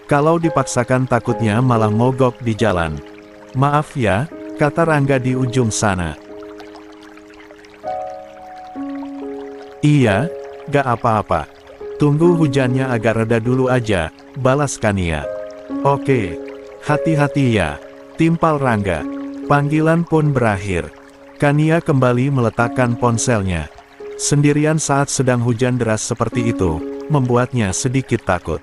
Kalau dipaksakan takutnya malah mogok di jalan. Maaf ya, kata Rangga di ujung sana. Iya, gak apa-apa. Tunggu hujannya agak reda dulu aja, balas Kania. Oke, hati-hati ya, timpal Rangga. Panggilan pun berakhir. Kania kembali meletakkan ponselnya. Sendirian saat sedang hujan deras seperti itu, membuatnya sedikit takut.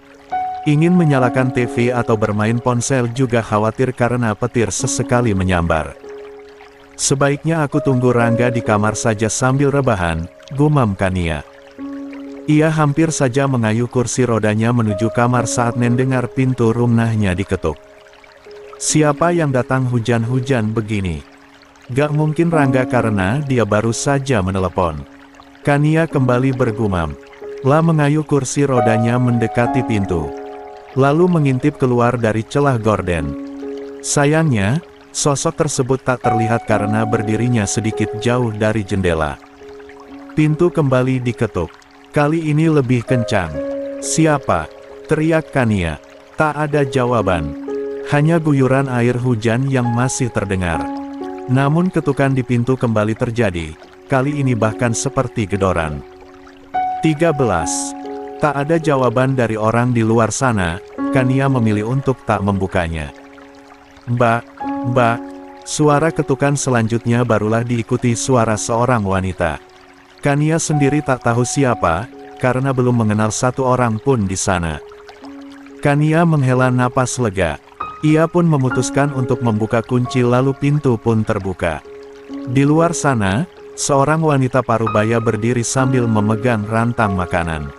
Ingin menyalakan TV atau bermain ponsel juga khawatir karena petir sesekali menyambar. Sebaiknya aku tunggu Rangga di kamar saja sambil rebahan, gumam Kania. Ia hampir saja mengayuh kursi rodanya menuju kamar saat mendengar pintu rumahnya diketuk. Siapa yang datang hujan-hujan begini? Gak mungkin Rangga karena dia baru saja menelepon. Kania kembali bergumam. Lah mengayuh kursi rodanya mendekati pintu. Lalu mengintip keluar dari celah gorden. Sayangnya, sosok tersebut tak terlihat karena berdirinya sedikit jauh dari jendela. Pintu kembali diketuk. Kali ini lebih kencang. Siapa? Teriak Kania. Tak ada jawaban. Hanya guyuran air hujan yang masih terdengar. Namun ketukan di pintu kembali terjadi. Kali ini bahkan seperti gedoran. 13. Tak ada jawaban dari orang di luar sana, Kania memilih untuk tak membukanya. Mbak, suara ketukan selanjutnya barulah diikuti suara seorang wanita. Kania sendiri tak tahu siapa, karena belum mengenal satu orang pun di sana. Kania menghela napas lega. Ia pun memutuskan untuk membuka kunci lalu pintu pun terbuka. Di luar sana, seorang wanita parubaya berdiri sambil memegang rantang makanan.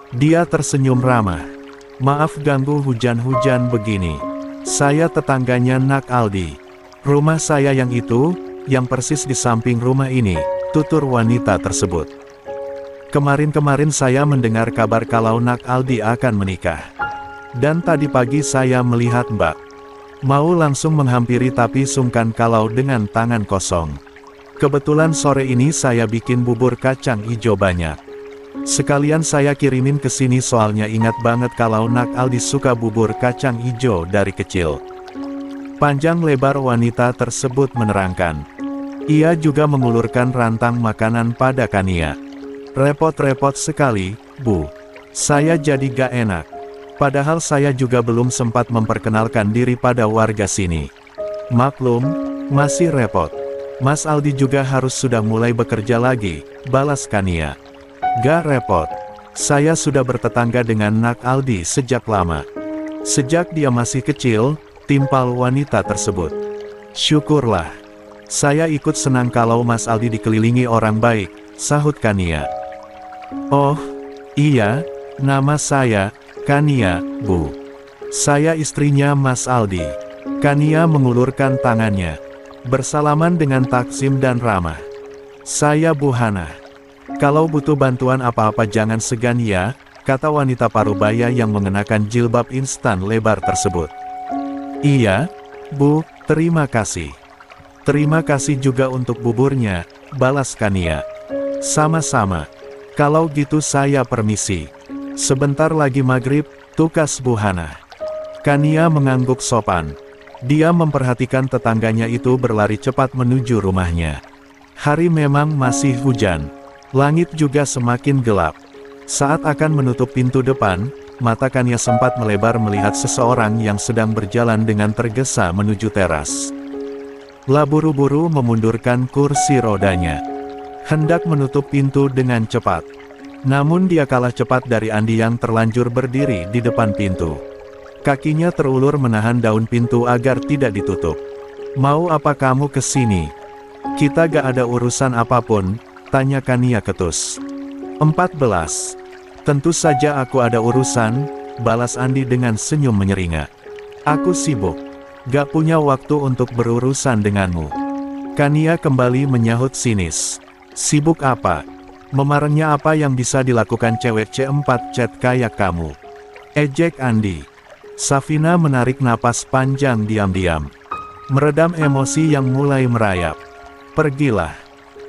Dia tersenyum ramah. Maaf ganggu hujan-hujan begini. Saya tetangganya Nak Aldi. Rumah saya yang itu, yang persis di samping rumah ini, tutur wanita tersebut. Kemarin-kemarin saya mendengar kabar kalau Nak Aldi akan menikah. Dan tadi pagi saya melihat Mbak. Mau langsung menghampiri tapi sungkan kalau dengan tangan kosong. Kebetulan sore ini saya bikin bubur kacang hijau banyak. Sekalian saya kirimin ke sini soalnya ingat banget kalau Nak Aldi suka bubur kacang hijau dari kecil. Panjang lebar wanita tersebut menerangkan. Ia juga mengulurkan rantang makanan pada Kania. Repot-repot sekali, Bu. Saya jadi gak enak. Padahal saya juga belum sempat memperkenalkan diri pada warga sini. Maklum, masih repot. Mas Aldi juga harus sudah mulai bekerja lagi, balas Kania. Gak repot. Saya sudah bertetangga dengan Nak Aldi sejak lama. Sejak dia masih kecil, timpal wanita tersebut. Syukurlah. Saya ikut senang kalau Mas Aldi dikelilingi orang baik, sahut Kania. Oh, iya, nama saya Kania, Bu. Saya istrinya Mas Aldi. Kania mengulurkan tangannya. Bersalaman dengan takzim dan ramah. Saya Bu Hana. Kalau butuh bantuan apa-apa jangan segan ya, kata wanita parubaya yang mengenakan jilbab instan lebar tersebut. Iya, Bu, terima kasih. Terima kasih juga untuk buburnya, balas Kania. Sama-sama. Kalau gitu saya permisi. Sebentar lagi maghrib, tukas Bu Hana. Kania mengangguk sopan. Dia memperhatikan tetangganya itu berlari cepat menuju rumahnya. Hari memang masih hujan. Langit juga semakin gelap. Saat akan menutup pintu depan, mata Kania sempat melebar melihat seseorang yang sedang berjalan dengan tergesa menuju teras. Lah buru-buru memundurkan kursi rodanya. Hendak menutup pintu dengan cepat. Namun dia kalah cepat dari Andi yang terlanjur berdiri di depan pintu. Kakinya terulur menahan daun pintu agar tidak ditutup. Mau apa kamu kesini? Kita gak ada urusan apapun, tanya Kania ketus. 14. Tentu saja aku ada urusan, balas Andi dengan senyum menyeringa. Aku sibuk. Gak punya waktu untuk berurusan denganmu. Kania kembali menyahut sinis. Sibuk apa? Memarengnya apa yang bisa dilakukan cewek C4 chat kayak kamu? Ejek Andi. Safina menarik napas panjang diam-diam. Meredam emosi yang mulai merayap. Pergilah.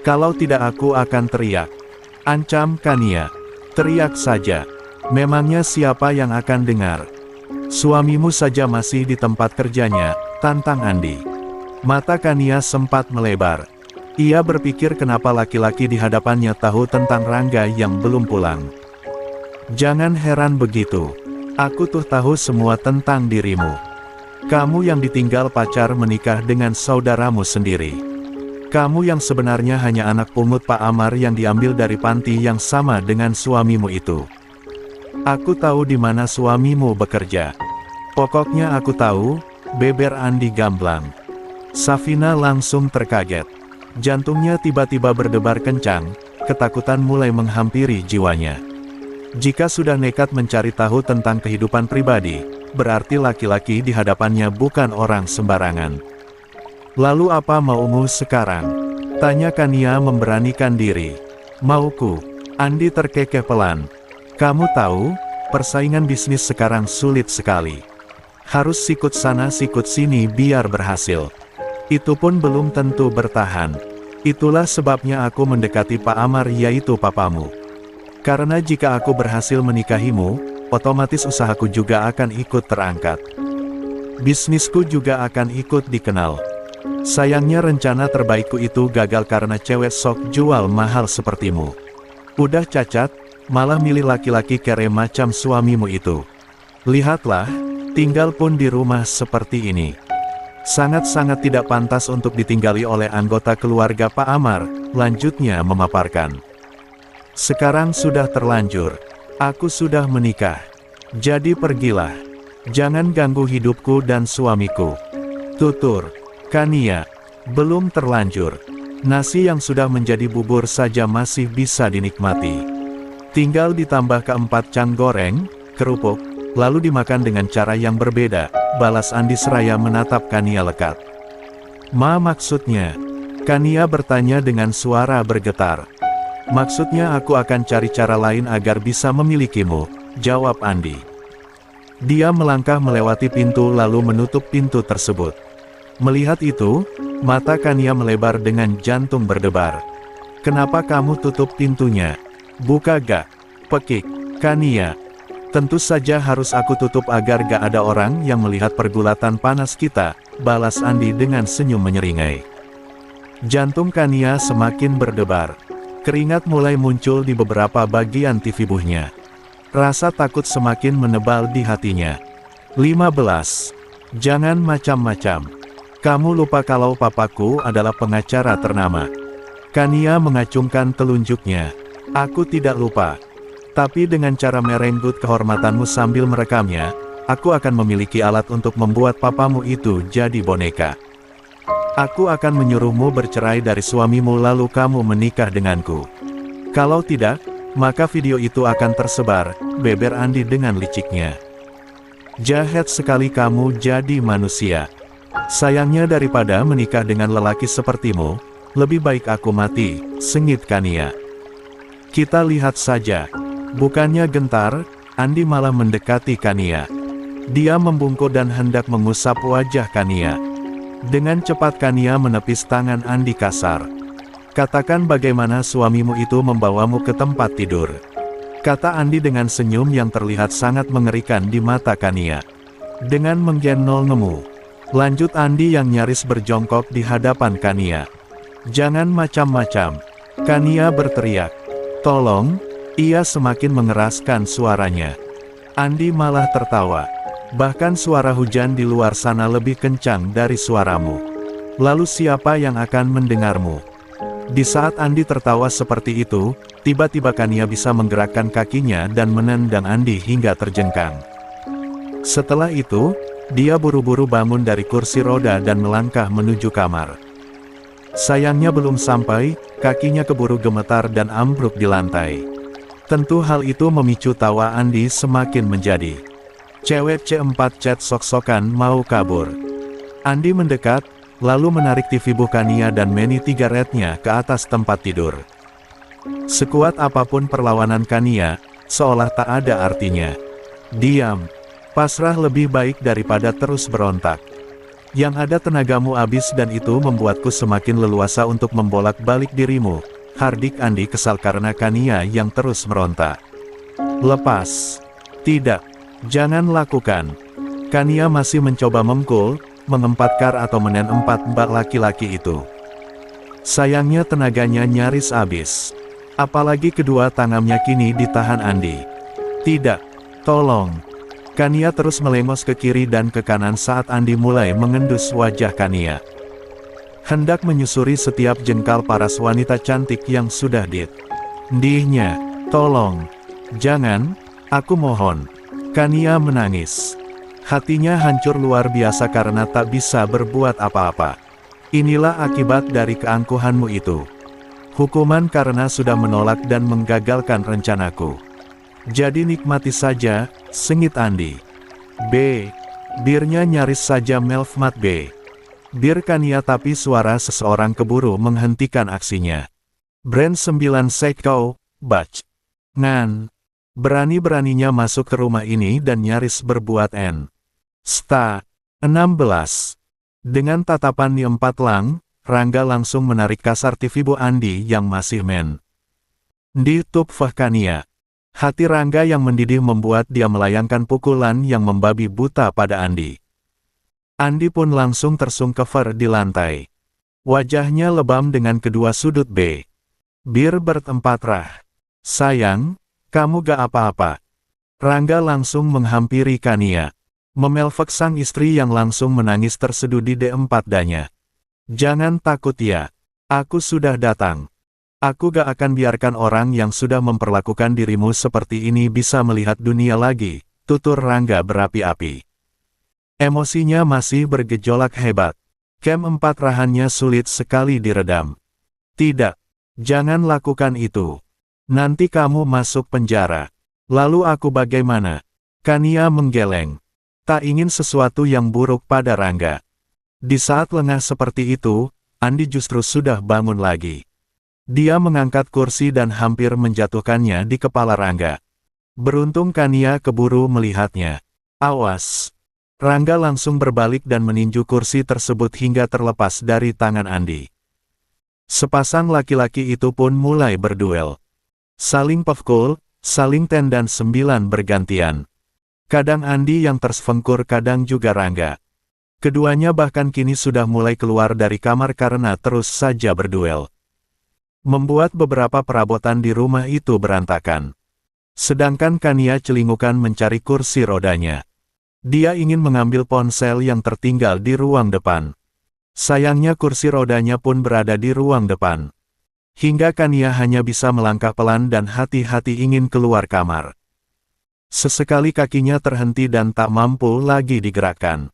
Kalau tidak aku akan teriak. Ancam Kania. Teriak saja. Memangnya siapa yang akan dengar? Suamimu saja masih di tempat kerjanya, tantang Andi. Mata Kania sempat melebar. Ia berpikir kenapa laki-laki di hadapannya tahu tentang Rangga yang belum pulang. Jangan heran begitu. Aku tuh tahu semua tentang dirimu. Kamu yang ditinggal pacar menikah dengan saudaramu sendiri. Kamu yang sebenarnya hanya anak pungut Pak Amar yang diambil dari panti yang sama dengan suamimu itu. Aku tahu di mana suamimu bekerja. Pokoknya aku tahu, beber Andi gamblang. Safina langsung terkaget. Jantungnya tiba-tiba berdebar kencang, ketakutan mulai menghampiri jiwanya. Jika sudah nekat mencari tahu tentang kehidupan pribadi, berarti laki-laki di hadapannya bukan orang sembarangan. Lalu apa maumu sekarang? Tanya Kania memberanikan diri. Mauku. Andi terkekeh pelan. Kamu tahu, persaingan bisnis sekarang sulit sekali. Harus sikut sana sikut sini biar berhasil. Itu pun belum tentu bertahan. Itulah sebabnya aku mendekati Pak Amar yaitu papamu. Karena jika aku berhasil menikahimu, otomatis usahaku juga akan ikut terangkat. Bisnisku juga akan ikut dikenal. Sayangnya rencana terbaikku itu gagal karena cewek sok jual mahal sepertimu. Udah cacat, malah milih laki-laki kere macam suamimu itu. Lihatlah, tinggal pun di rumah seperti ini. Sangat-sangat tidak pantas untuk ditinggali oleh anggota keluarga Pak Amar, lanjutnya memaparkan. Sekarang sudah terlanjur. Aku sudah menikah. Jadi pergilah. Jangan ganggu hidupku dan suamiku. Tutur. Kania. Belum terlanjur. Nasi yang sudah menjadi bubur saja masih bisa dinikmati. Tinggal ditambah keempat cang goreng, kerupuk, lalu dimakan dengan cara yang berbeda, balas Andi seraya menatap Kania lekat. Ma maksudnya? Kania bertanya dengan suara bergetar. Maksudnya aku akan cari cara lain agar bisa memilikimu, jawab Andi. Dia melangkah melewati pintu lalu menutup pintu tersebut. Melihat itu, mata Kania melebar dengan jantung berdebar. Kenapa kamu tutup pintunya? Buka gak? Pekik. Kania. Tentu saja harus aku tutup agar gak ada orang yang melihat pergulatan panas kita, balas Andi dengan senyum menyeringai. Jantung Kania semakin berdebar. Keringat mulai muncul di beberapa bagian tubuhnya. Rasa takut semakin menebal di hatinya. 15. Jangan macam-macam. Kamu lupa kalau papaku adalah pengacara ternama. Kania mengacungkan telunjuknya. Aku tidak lupa. Tapi dengan cara merenggut kehormatanmu sambil merekamnya, aku akan memiliki alat untuk membuat papamu itu jadi boneka. Aku akan menyuruhmu bercerai dari suamimu lalu kamu menikah denganku. Kalau tidak, maka video itu akan tersebar, beber Andi dengan liciknya. Jahat sekali kamu jadi manusia. Sayangnya daripada menikah dengan lelaki sepertimu, lebih baik aku mati, sengit Kania. Kita lihat saja. Bukannya gentar, Andi malah mendekati Kania. Dia membungkuk dan hendak mengusap wajah Kania. Dengan cepat Kania menepis tangan Andi kasar. Katakan bagaimana suamimu itu membawamu ke tempat tidur. Kata Andi dengan senyum yang terlihat sangat mengerikan di mata Kania. Dengan menggenol nemu. Lanjut Andi yang nyaris berjongkok di hadapan Kania. Jangan macam-macam. Kania berteriak. Tolong. Ia semakin mengeraskan suaranya. Andi malah tertawa. Bahkan suara hujan di luar sana lebih kencang dari suaramu. Lalu siapa yang akan mendengarmu? Di saat Andi tertawa seperti itu, tiba-tiba Kania bisa menggerakkan kakinya dan menendang Andi hingga terjengkang. Setelah itu, dia buru-buru bangun dari kursi roda dan melangkah menuju kamar. Sayangnya belum sampai, kakinya keburu gemetar dan ambruk di lantai. Tentu hal itu memicu tawa Andi semakin menjadi. Cewek C4 chat sok-sokan mau kabur. Andi mendekat, lalu menarik TV Kania dan meni sigaretnya ke atas tempat tidur. Sekuat apapun perlawanan Kania, seolah tak ada artinya. Diam. Pasrah lebih baik daripada terus berontak. Yang ada tenagamu habis dan itu membuatku semakin leluasa untuk membolak-balik dirimu. Hardik Andi kesal karena Kania yang terus meronta. Lepas. Tidak. Jangan lakukan. Kania masih mencoba memukul, mengempatkan atau menempat mbak laki-laki itu. Sayangnya tenaganya nyaris habis. Apalagi kedua tangannya kini ditahan Andi. Tidak. Tolong. Kania terus melengos ke kiri dan ke kanan saat Andi mulai mengendus wajah Kania. Hendak menyusuri setiap jengkal paras wanita cantik yang sudah ditindihnya. Tolong. Jangan. Aku mohon. Kania menangis. Hatinya hancur luar biasa karena tak bisa berbuat apa-apa. Inilah akibat dari keangkuhanmu itu. Hukuman karena sudah menolak dan menggagalkan rencanaku. Jadi nikmati saja, sengit Andi. B. Birnya nyaris saja melfmat B. Bir Kania tapi suara seseorang keburu menghentikan aksinya. Brand 9 Sekau, Bach. Ngan. Berani-beraninya masuk ke rumah ini dan nyaris berbuat N. Sta. 16. Dengan tatapan Ni 4 lang, Rangga langsung menarik kasar TV Bu Andi yang masih di tupfah Kania. Hati Rangga yang mendidih membuat dia melayangkan pukulan yang membabi buta pada Andi. Andi pun langsung tersungkever di lantai. Wajahnya lebam dengan kedua sudut B. Bir bertempat rah. Sayang, kamu gak apa-apa. Rangga langsung menghampiri Kania. Memelfek sang istri yang langsung menangis terseduh di D4 danya. Jangan takut ya. Aku sudah datang. Aku gak akan biarkan orang yang sudah memperlakukan dirimu seperti ini bisa melihat dunia lagi, tutur Rangga berapi-api. Emosinya masih bergejolak hebat. Kem 4 rahannya sulit sekali diredam. Tidak. Jangan lakukan itu. Nanti kamu masuk penjara. Lalu aku bagaimana? Kania menggeleng. Tak ingin sesuatu yang buruk pada Rangga. Di saat lengah seperti itu, Andi justru sudah bangun lagi. Dia mengangkat kursi dan hampir menjatuhkannya di kepala Rangga. Beruntung Kania keburu melihatnya. Awas! Rangga langsung berbalik dan meninju kursi tersebut hingga terlepas dari tangan Andi. Sepasang laki-laki itu pun mulai berduel. Saling pukul, saling tendang 9 bergantian. Kadang Andi yang tersengkur, kadang juga Rangga. Keduanya bahkan kini sudah mulai keluar dari kamar karena terus saja berduel. Membuat beberapa perabotan di rumah itu berantakan. Sedangkan Kania celingukan mencari kursi rodanya. Dia ingin mengambil ponsel yang tertinggal di ruang depan. Sayangnya kursi rodanya pun berada di ruang depan. Hingga Kania hanya bisa melangkah pelan dan hati-hati ingin keluar kamar. Sesekali kakinya terhenti dan tak mampu lagi digerakkan.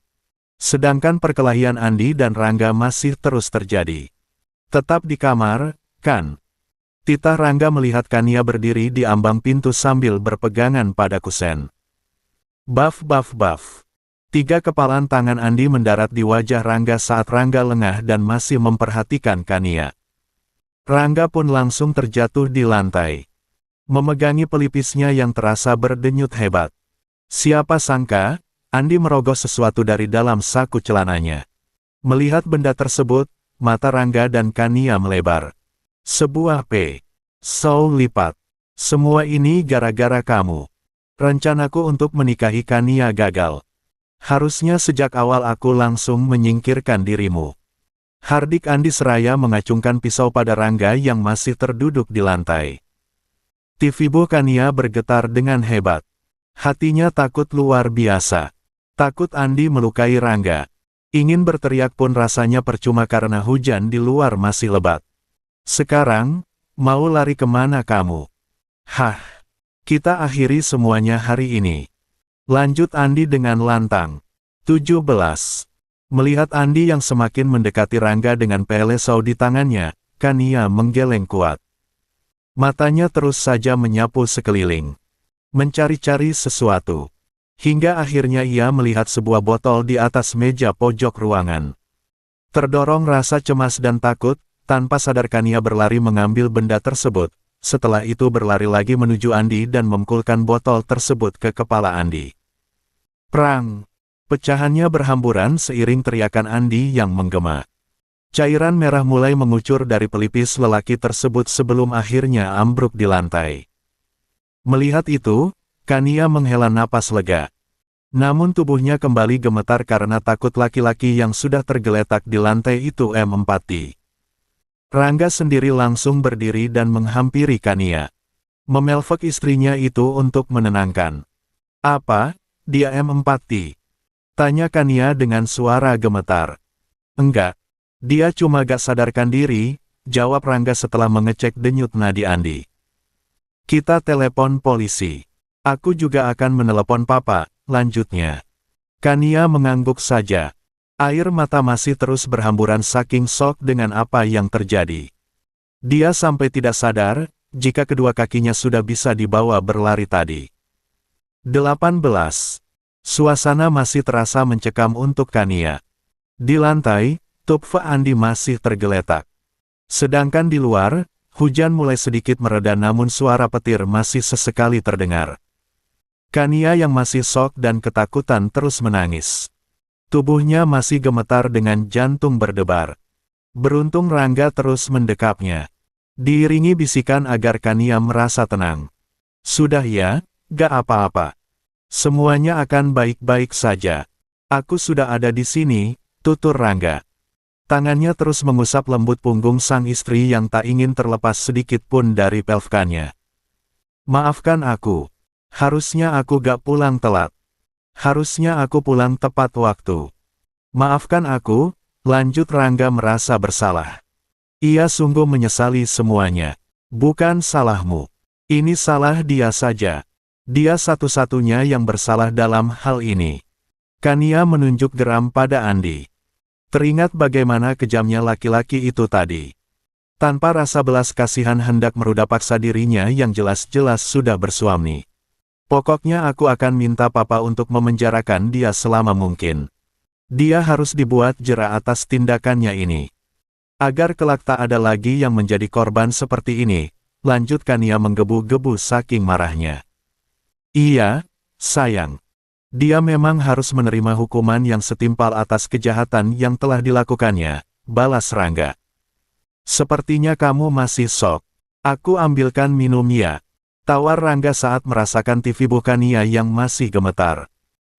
Sedangkan perkelahian Andi dan Rangga masih terus terjadi. Tetap di kamar, kan? Titah Rangga melihat Kania berdiri di ambang pintu sambil berpegangan pada kusen. Baf baf baf. 3 kepalan tangan Andi mendarat di wajah Rangga saat Rangga lengah dan masih memperhatikan Kania. Rangga pun langsung terjatuh di lantai. Memegangi pelipisnya yang terasa berdenyut hebat. Siapa sangka, Andi merogoh sesuatu dari dalam saku celananya. Melihat benda tersebut, mata Rangga dan Kania melebar. Sebuah pisau lipat. Semua ini gara-gara kamu. Rencanaku untuk menikahi Kania gagal. Harusnya sejak awal aku langsung menyingkirkan dirimu. Hardik Andi seraya mengacungkan pisau pada Rangga yang masih terduduk di lantai. TV Bu Kania bergetar dengan hebat. Hatinya takut luar biasa. Takut Andi melukai Rangga. Ingin berteriak pun rasanya percuma karena hujan di luar masih lebat. Sekarang, mau lari kemana kamu? Hah, kita akhiri semuanya hari ini. Lanjut Andi dengan lantang. 17. Melihat Andi yang semakin mendekati Rangga dengan pelesau di tangannya, Kania menggeleng kuat. Matanya terus saja menyapu sekeliling. Mencari-cari sesuatu. Hingga akhirnya ia melihat sebuah botol di atas meja pojok ruangan. Terdorong rasa cemas dan takut, tanpa sadar Kania berlari mengambil benda tersebut, setelah itu berlari lagi menuju Andi dan memukulkan botol tersebut ke kepala Andi. Prang! Pecahannya berhamburan seiring teriakan Andi yang menggema. Cairan merah mulai mengucur dari pelipis lelaki tersebut sebelum akhirnya ambruk di lantai. Melihat itu, Kania menghela napas lega. Namun tubuhnya kembali gemetar karena takut laki-laki yang sudah tergeletak di lantai itu empati. Rangga sendiri langsung berdiri dan menghampiri Kania. Memelfek istrinya itu untuk menenangkan. "Apa, dia empati?" tanya Kania dengan suara gemetar. "Enggak. Dia cuma gak sadarkan diri," jawab Rangga setelah mengecek denyut nadi Andi. "Kita telepon polisi. Aku juga akan menelepon papa," lanjutnya. Kania mengangguk saja. Air mata masih terus berhamburan saking shock dengan apa yang terjadi. Dia sampai tidak sadar, jika kedua kakinya sudah bisa dibawa berlari tadi. 18. Suasana masih terasa mencekam untuk Kania. Di lantai, tubuh Andi masih tergeletak. Sedangkan di luar, hujan mulai sedikit mereda namun suara petir masih sesekali terdengar. Kania yang masih shock dan ketakutan terus menangis. Tubuhnya masih gemetar dengan jantung berdebar. Beruntung Rangga terus mendekapnya. Diiringi bisikan agar Kania merasa tenang. "Sudah ya, gak apa-apa. Semuanya akan baik-baik saja. Aku sudah ada di sini," tutur Rangga. Tangannya terus mengusap lembut punggung sang istri yang tak ingin terlepas sedikit pun dari pelvkannya. "Maafkan aku. Harusnya aku gak pulang telat. Harusnya aku pulang tepat waktu. Maafkan aku," lanjut Rangga merasa bersalah. Ia sungguh menyesali semuanya. "Bukan salahmu. Ini salah dia saja. Dia satu-satunya yang bersalah dalam hal ini." Kania menunjuk geram pada Andi. Teringat bagaimana kejamnya laki-laki itu tadi. Tanpa rasa belas kasihan hendak merudak paksa dirinya yang jelas-jelas sudah bersuami. "Pokoknya aku akan minta papa untuk memenjarakan dia selama mungkin. Dia harus dibuat jera atas tindakannya ini. Agar kelak tak ada lagi yang menjadi korban seperti ini," lanjut Kania menggebu-gebu saking marahnya. "Iya, sayang. Dia memang harus menerima hukuman yang setimpal atas kejahatan yang telah dilakukannya," balas Rangga. "Sepertinya kamu masih shock. Aku ambilkan minum ya," tawar Rangga saat merasakan tubuh Kania yang masih gemetar.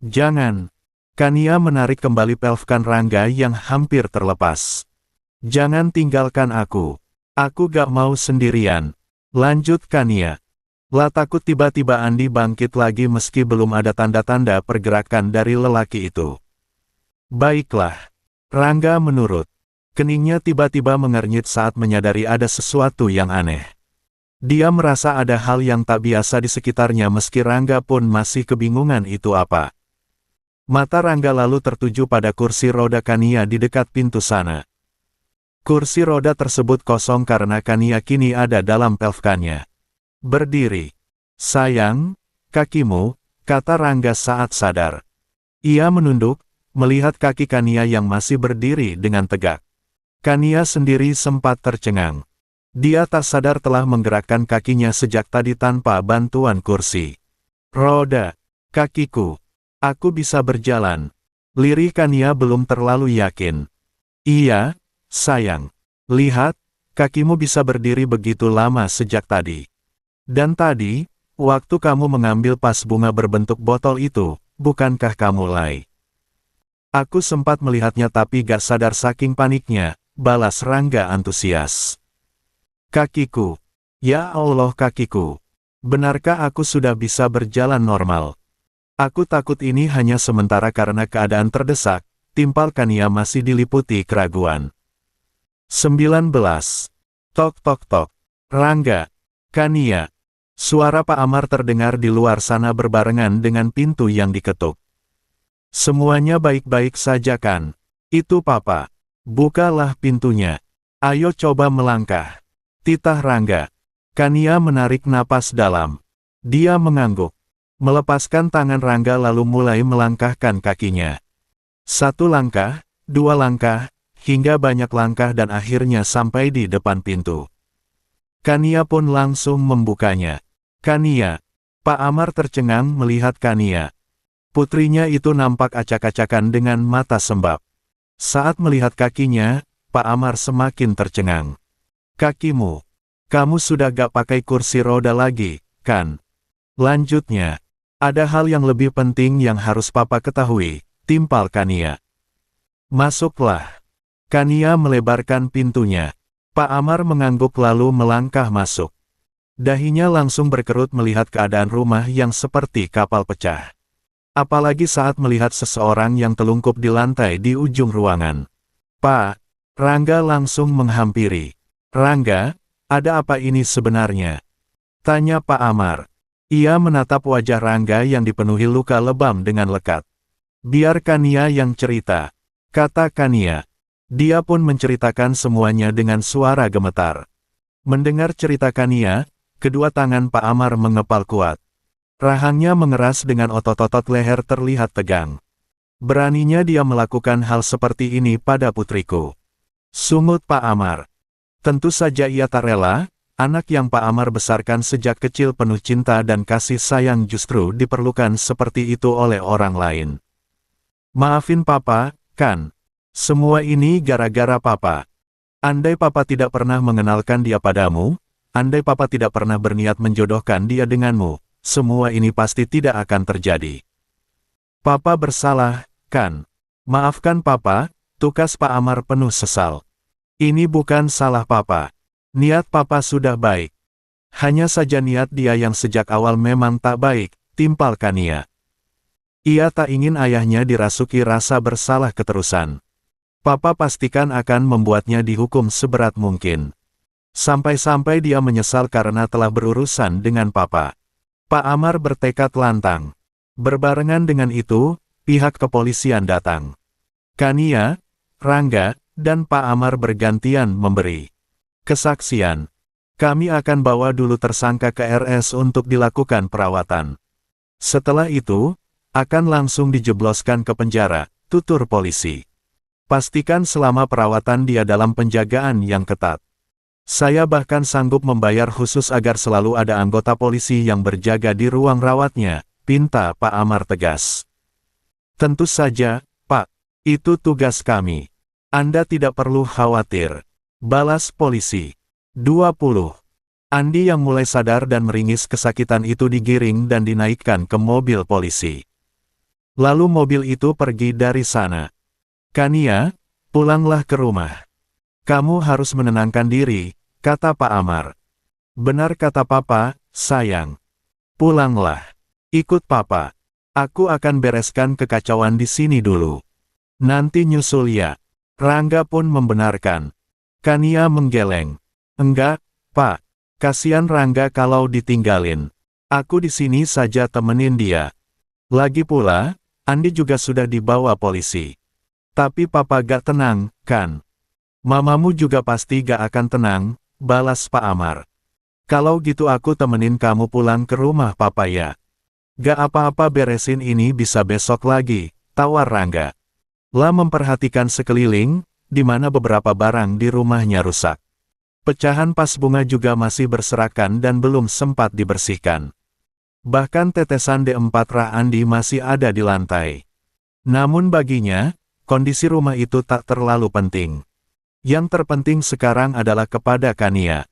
"Jangan." Kania menarik kembali pelvkan Rangga yang hampir terlepas. "Jangan tinggalkan aku. Aku gak mau sendirian," lanjut Kania. Lah takut tiba-tiba Andi bangkit lagi meski belum ada tanda-tanda pergerakan dari lelaki itu. "Baiklah." Rangga menurut. Keningnya tiba-tiba mengernyit saat menyadari ada sesuatu yang aneh. Dia merasa ada hal yang tak biasa di sekitarnya meski Rangga pun masih kebingungan itu apa. Mata Rangga lalu tertuju pada kursi roda Kania di dekat pintu sana. Kursi roda tersebut kosong karena Kania kini ada dalam pelvkannya. "Berdiri. Sayang, kakimu," kata Rangga saat sadar. Ia menunduk, melihat kaki Kania yang masih berdiri dengan tegak. Kania sendiri sempat tercengang. Dia tak sadar telah menggerakkan kakinya sejak tadi tanpa bantuan kursi roda. "Kakiku. Aku bisa berjalan." Lirih Kania belum terlalu yakin. "Iya, sayang. Lihat, kakimu bisa berdiri begitu lama sejak tadi. Dan tadi, waktu kamu mengambil vas bunga berbentuk botol itu, bukankah kamu lay?" "Aku sempat melihatnya tapi gak sadar saking paniknya," balas Rangga antusias. "Kakiku. Ya Allah kakiku. Benarkah aku sudah bisa berjalan normal? Aku takut ini hanya sementara karena keadaan terdesak," timpal Kania masih diliputi keraguan. 19. Tok tok tok. Rangga. Kania. Suara Pak Amar terdengar di luar sana berbarengan dengan pintu yang diketuk. "Semuanya baik-baik saja kan? Itu Papa. Bukalah pintunya. Ayo coba melangkah," titah Rangga. Kania menarik napas dalam. Dia mengangguk. Melepaskan tangan Rangga lalu mulai melangkahkan kakinya. 1 langkah, 2 langkah, hingga banyak langkah dan akhirnya sampai di depan pintu. Kania pun langsung membukanya. Kania. Pak Amar tercengang melihat Kania. Putrinya itu nampak acak-acakan dengan mata sembab. Saat melihat kakinya, Pak Amar semakin tercengang. Kakimu. Kamu sudah gak pakai kursi roda lagi, kan? Lanjutnya. Ada hal yang lebih penting yang harus Papa ketahui, timpal Kania. Masuklah. Kania melebarkan pintunya. Pak Amar mengangguk lalu melangkah masuk. Dahinya langsung berkerut melihat keadaan rumah yang seperti kapal pecah. Apalagi saat melihat seseorang yang telungkup di lantai di ujung ruangan. Pak, Rangga langsung menghampiri. Rangga, ada apa ini sebenarnya? Tanya Pak Amar. Ia menatap wajah Rangga yang dipenuhi luka lebam dengan lekat. Biar Kania yang cerita, kata Kania. Dia pun menceritakan semuanya dengan suara gemetar. Mendengar cerita Kania, kedua tangan Pak Amar mengepal kuat. Rahangnya mengeras dengan otot-otot leher terlihat tegang. Beraninya dia melakukan hal seperti ini pada putriku. Sungut Pak Amar. Tentu saja ia tak rela. Anak yang Pak Amar besarkan sejak kecil penuh cinta dan kasih sayang justru diperlukan seperti itu oleh orang lain. Maafin Papa, kan? Semua ini gara-gara Papa. Andai Papa tidak pernah mengenalkan dia padamu, andai Papa tidak pernah berniat menjodohkan dia denganmu, semua ini pasti tidak akan terjadi. Papa bersalah, kan? Maafkan Papa, tukas Pak Amar penuh sesal. Ini bukan salah Papa. Niat Papa sudah baik. Hanya saja niat dia yang sejak awal memang tak baik, timpal Kania. Ia tak ingin ayahnya dirasuki rasa bersalah keterusan. Papa pastikan akan membuatnya dihukum seberat mungkin. Sampai-sampai dia menyesal karena telah berurusan dengan Papa. Pak Amar bertekad lantang. Berbarengan dengan itu, pihak kepolisian datang. Kania, Rangga, dan Pak Amar bergantian memberi kesaksian. Kami akan bawa dulu tersangka ke RS untuk dilakukan perawatan. Setelah itu, akan langsung dijebloskan ke penjara, tutur polisi. Pastikan selama perawatan dia dalam penjagaan yang ketat. Saya bahkan sanggup membayar khusus agar selalu ada anggota polisi yang berjaga di ruang rawatnya, pinta Pak Amar tegas. Tentu saja, Pak. Itu tugas kami. Anda tidak perlu khawatir. Balas polisi. 20. Andi yang mulai sadar dan meringis kesakitan itu digiring dan dinaikkan ke mobil polisi. Lalu mobil itu pergi dari sana. Kania, pulanglah ke rumah. Kamu harus menenangkan diri, kata Pak Amar. Benar kata Papa, sayang. Pulanglah. Ikut Papa. Aku akan bereskan kekacauan di sini dulu. Nanti nyusul ya. Rangga pun membenarkan. Kania menggeleng. Enggak, Pak. Kasihan Rangga kalau ditinggalin. Aku di sini saja temenin dia. Lagi pula, Andi juga sudah dibawa polisi. Tapi Papa gak tenang, kan? Mamamu juga pasti gak akan tenang, balas Pak Amar. Kalau gitu aku temenin kamu pulang ke rumah Papa ya. Gak apa-apa beresin ini bisa besok lagi, tawar Rangga. Lah memperhatikan sekeliling, di mana beberapa barang di rumahnya rusak. Pecahan pas bunga juga masih berserakan dan belum sempat dibersihkan. Bahkan tetesan D4 Rah Andi masih ada di lantai. Namun baginya, kondisi rumah itu tak terlalu penting. Yang terpenting sekarang adalah kepada Kania.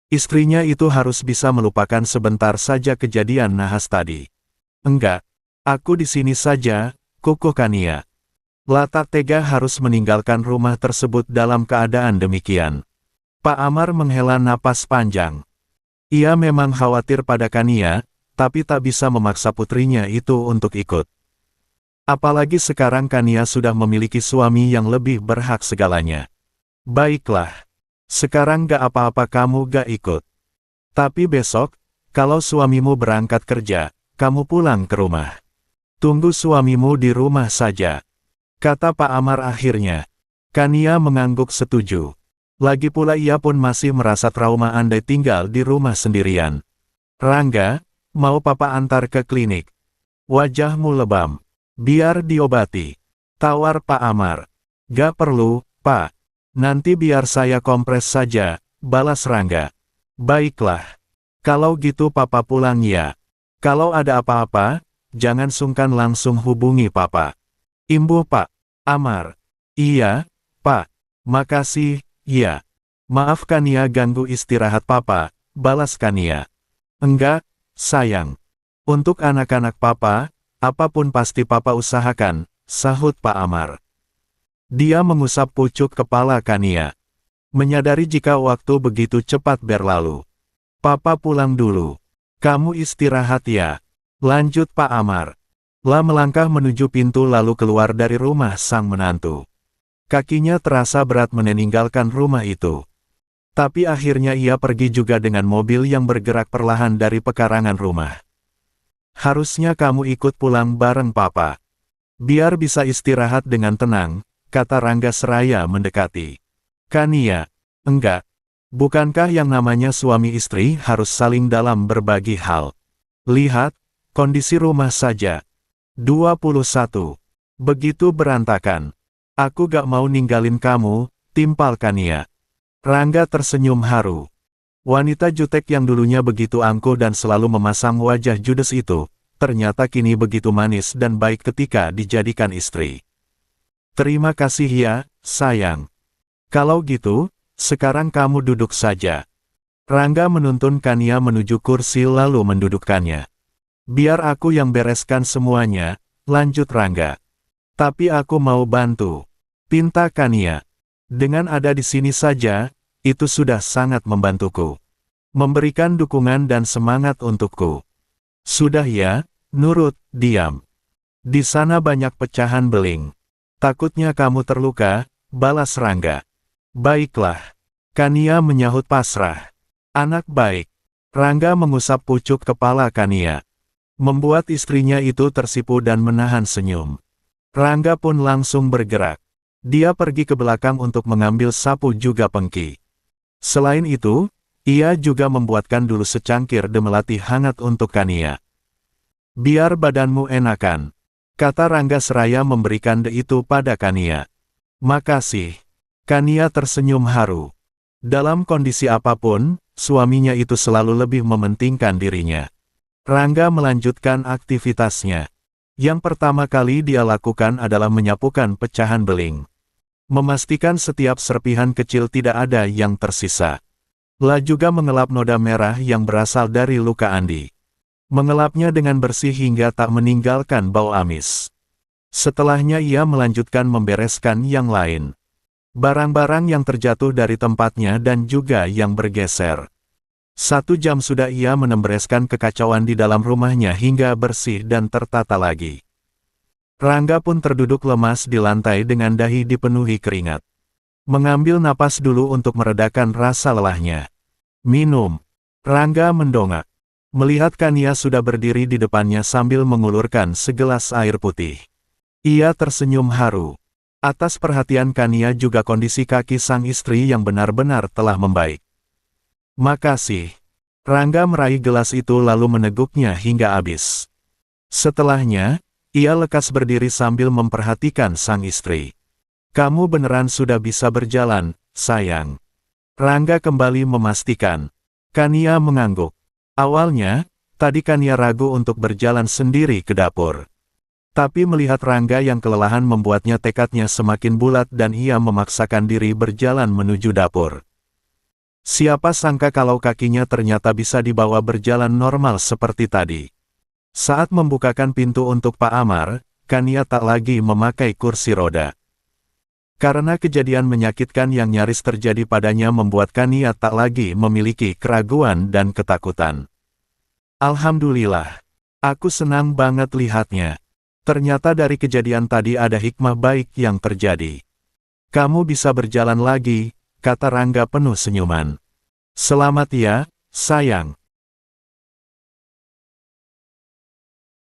Istrinya itu harus bisa melupakan sebentar saja kejadian nahas tadi. Enggak, aku di sini saja, kukuh Kania. Lah tak tega harus meninggalkan rumah tersebut dalam keadaan demikian. Pak Amar menghela napas panjang. Ia memang khawatir pada Kania, tapi tak bisa memaksa putrinya itu untuk ikut. Apalagi sekarang Kania sudah memiliki suami yang lebih berhak segalanya. Baiklah. Sekarang gak apa-apa kamu gak ikut. Tapi besok, kalau suamimu berangkat kerja, kamu pulang ke rumah. Tunggu suamimu di rumah saja. Kata Pak Amar akhirnya. Kania mengangguk setuju. Lagi pula ia pun masih merasa trauma andai tinggal di rumah sendirian. Rangga, mau Papa antar ke klinik? Wajahmu lebam. Biar diobati. Tawar Pak Amar. Gak perlu, Pak. Nanti biar saya kompres saja, balas Rangga. Baiklah. Kalau gitu papa pulang ya. Kalau ada apa-apa, jangan sungkan langsung hubungi papa. Imbuh Pak Amar. Iya, Pak. Makasih, ya. Maaf Kania ganggu istirahat papa, balas Kania. Enggak, sayang. Untuk anak-anak papa, apapun pasti papa usahakan, sahut Pak Amar. Dia mengusap pucuk kepala Kania. Menyadari jika waktu begitu cepat berlalu. Papa pulang dulu. Kamu istirahat ya. Lanjut Pak Amar. La melangkah menuju pintu lalu keluar dari rumah sang menantu. Kakinya terasa berat meninggalkan rumah itu. Tapi akhirnya ia pergi juga dengan mobil yang bergerak perlahan dari pekarangan rumah. Harusnya kamu ikut pulang bareng papa. Biar bisa istirahat dengan tenang, kata Rangga seraya mendekati. Kania, enggak. Bukankah yang namanya suami istri harus saling dalam berbagi hal? Lihat, kondisi rumah saja. 21. Begitu berantakan. Aku gak mau ninggalin kamu, timpal Kania. Rangga tersenyum haru. Wanita jutek yang dulunya begitu angkuh dan selalu memasang wajah judes itu, ternyata kini begitu manis dan baik ketika dijadikan istri. Terima kasih ya, sayang. Kalau gitu, sekarang kamu duduk saja. Rangga menuntun Kania menuju kursi lalu mendudukkannya. Biar aku yang bereskan semuanya, lanjut Rangga. Tapi aku mau bantu. Pinta Kania. Dengan ada di sini saja, itu sudah sangat membantuku. Memberikan dukungan dan semangat untukku. Sudah ya, nurut, diam. Di sana banyak pecahan beling. Takutnya kamu terluka, balas Rangga. Baiklah. Kania menyahut pasrah. Anak baik. Rangga mengusap pucuk kepala Kania. Membuat istrinya itu tersipu dan menahan senyum. Rangga pun langsung bergerak. Dia pergi ke belakang untuk mengambil sapu juga pengki. Selain itu, ia juga membuatkan dulu secangkir de melati hangat untuk Kania. Biar badanmu enakan, kata Rangga seraya memberikan de itu pada Kania. Makasih. Kania tersenyum haru. Dalam kondisi apapun, suaminya itu selalu lebih mementingkan dirinya. Rangga melanjutkan aktivitasnya. Yang pertama kali dia lakukan adalah menyapukan pecahan beling. Memastikan setiap serpihan kecil tidak ada yang tersisa. La juga mengelap noda merah yang berasal dari luka Andi. Mengelapnya dengan bersih hingga tak meninggalkan bau amis. Setelahnya ia melanjutkan membereskan yang lain. Barang-barang yang terjatuh dari tempatnya dan juga yang bergeser. 1 jam sudah ia menembereskan kekacauan di dalam rumahnya hingga bersih dan tertata lagi. Rangga pun terduduk lemas di lantai dengan dahi dipenuhi keringat. Mengambil napas dulu untuk meredakan rasa lelahnya. Minum. Rangga mendongak. Melihat Kania sudah berdiri di depannya sambil mengulurkan segelas air putih. Ia tersenyum haru. Atas perhatian Kania juga kondisi kaki sang istri yang benar-benar telah membaik. Makasih. Rangga meraih gelas itu lalu meneguknya hingga habis. Setelahnya, ia lekas berdiri sambil memperhatikan sang istri. Kamu beneran sudah bisa berjalan, sayang. Rangga kembali memastikan. Kania mengangguk. Awalnya, tadi Kania ragu untuk berjalan sendiri ke dapur. Tapi melihat Rangga yang kelelahan membuatnya tekadnya semakin bulat dan ia memaksakan diri berjalan menuju dapur. Siapa sangka kalau kakinya ternyata bisa dibawa berjalan normal seperti tadi. Saat membukakan pintu untuk Pak Amar, Kania tak lagi memakai kursi roda. Karena kejadian menyakitkan yang nyaris terjadi padanya membuat Kania tak lagi memiliki keraguan dan ketakutan. Alhamdulillah. Aku senang banget lihatnya. Ternyata dari kejadian tadi ada hikmah baik yang terjadi. Kamu bisa berjalan lagi, kata Rangga penuh senyuman. Selamat ya, sayang.